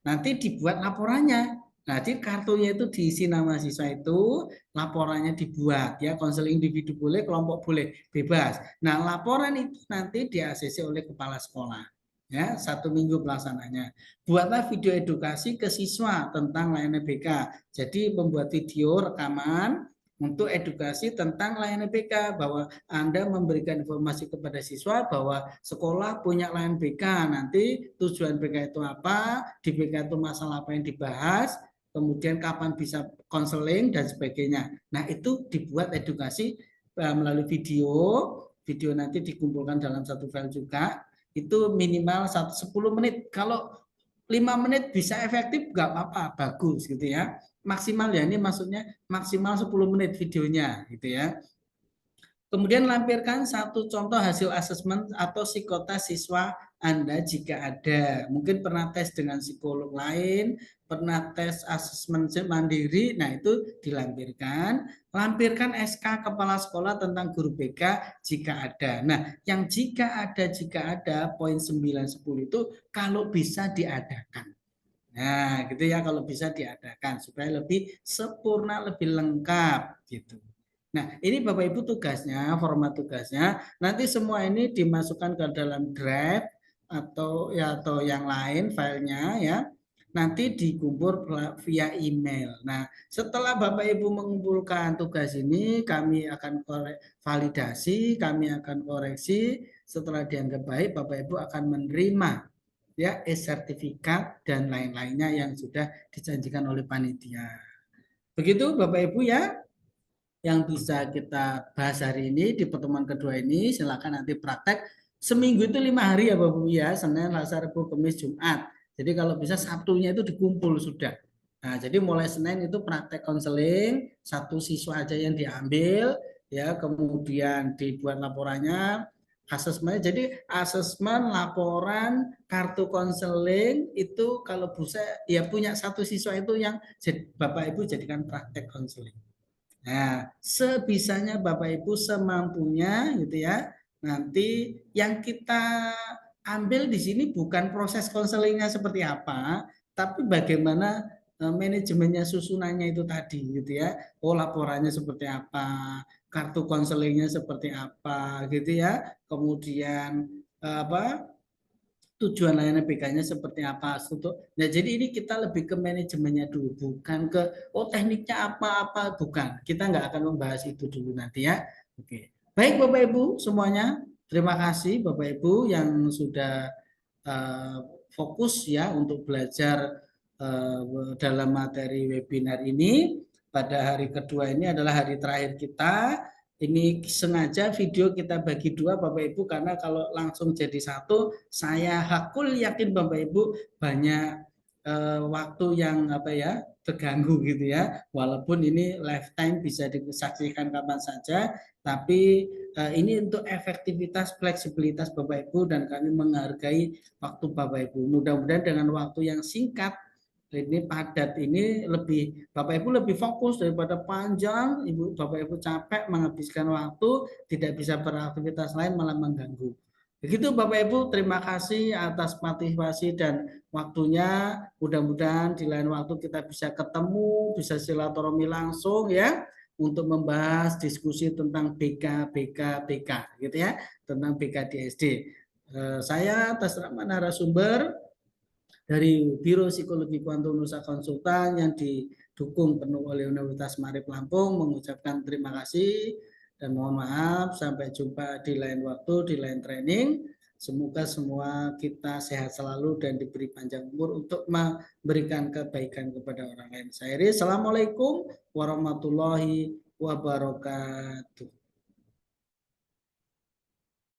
Nanti dibuat laporannya. Nanti kartunya itu diisi nama siswa itu, laporannya dibuat ya, konseling individu boleh, kelompok boleh, bebas. Nah, laporan itu nanti di-ACC oleh kepala sekolah. Ya, 1 minggu pelaksananya. Buatlah video edukasi ke siswa tentang layanan BK. Jadi membuat video rekaman untuk edukasi tentang layanan BK, bahwa Anda memberikan informasi kepada siswa bahwa sekolah punya layanan BK, nanti tujuan BK itu apa, di BK itu masalah apa yang dibahas, kemudian kapan bisa konseling dan sebagainya. Nah, itu dibuat edukasi melalui video nanti dikumpulkan dalam satu file juga, itu minimal 10 menit. Kalau 5 menit bisa efektif nggak apa-apa, bagus gitu ya. Maksimal ya, ini maksudnya maksimal 10 menit videonya gitu ya. Kemudian lampirkan satu contoh hasil asesmen atau psikota siswa Anda jika ada. Mungkin pernah tes dengan psikolog lain, pernah tes asesmen mandiri, nah itu dilampirkan. Lampirkan SK Kepala Sekolah tentang guru BK jika ada. Nah, yang jika ada, poin 9, 10 itu kalau bisa diadakan. Nah, gitu ya, kalau bisa diadakan supaya lebih sempurna, lebih lengkap gitu. Nah, ini Bapak Ibu tugasnya, format tugasnya. Nanti semua ini dimasukkan ke dalam drive atau yang lain filenya ya. Nanti dikumpul via email. Nah, setelah Bapak Ibu mengumpulkan tugas ini, kami akan validasi, kami akan koreksi. Setelah dianggap baik, Bapak Ibu akan menerima ya e-sertifikat dan lain-lainnya yang sudah dijanjikan oleh panitia. Begitu Bapak Ibu ya yang bisa kita bahas hari ini di pertemuan kedua ini. Silakan nanti praktek. Seminggu itu 5 hari ya Bapak Ibu ya, Senin, Selasa, Rabu, Kamis, Jumat. Jadi kalau bisa Sabtunya itu dikumpul sudah. Nah, jadi mulai Senin itu praktek konseling, satu siswa aja yang diambil, ya, kemudian dibuat laporannya, asesmen. Jadi asesmen, laporan, kartu konseling itu kalau bisa ya punya satu siswa itu yang Bapak Ibu jadikan praktek konseling. Nah, sebisanya Bapak Ibu semampunya gitu ya. Nanti yang kita ambil di sini bukan proses konselingnya seperti apa, tapi bagaimana manajemennya susunannya itu tadi gitu ya. Oh, laporannya seperti apa, kartu konselingnya seperti apa gitu ya. Kemudian apa tujuan layanan BK-nya seperti apa untuk nah jadi ini kita lebih ke manajemennya dulu bukan ke tekniknya apa-apa bukan kita nggak akan membahas itu dulu nanti ya oke baik Bapak Ibu semuanya terima kasih Bapak Ibu yang sudah uh, fokus ya untuk belajar dalam materi webinar ini pada hari kedua ini adalah hari terakhir kita ini sengaja video kita bagi dua Bapak Ibu karena kalau langsung jadi satu saya hakul yakin Bapak Ibu banyak waktu yang apa ya terganggu gitu ya walaupun ini lifetime bisa disaksikan kapan saja tapi ini untuk efektivitas fleksibilitas Bapak Ibu dan kami menghargai waktu Bapak Ibu mudah-mudahan dengan waktu yang singkat ini padat ini lebih Bapak Ibu lebih fokus daripada panjang Bapak Ibu capek menghabiskan waktu tidak bisa beraktivitas lain malah mengganggu. Begitu Bapak Ibu terima kasih atas partisipasi dan waktunya mudah-mudahan di lain waktu kita bisa ketemu bisa silaturahmi langsung ya untuk membahas diskusi tentang BK gitu ya tentang BK di SD. Saya atas nama narasumber dari Biro Psikologi Kuantum Nusa Konsultan yang didukung penuh oleh Universitas Marif Lampung mengucapkan terima kasih dan mohon maaf sampai jumpa di lain waktu di lain training. Semoga semua kita sehat selalu dan diberi panjang umur untuk memberikan kebaikan kepada orang lain. Saya Assalamualaikum warahmatullahi wabarakatuh.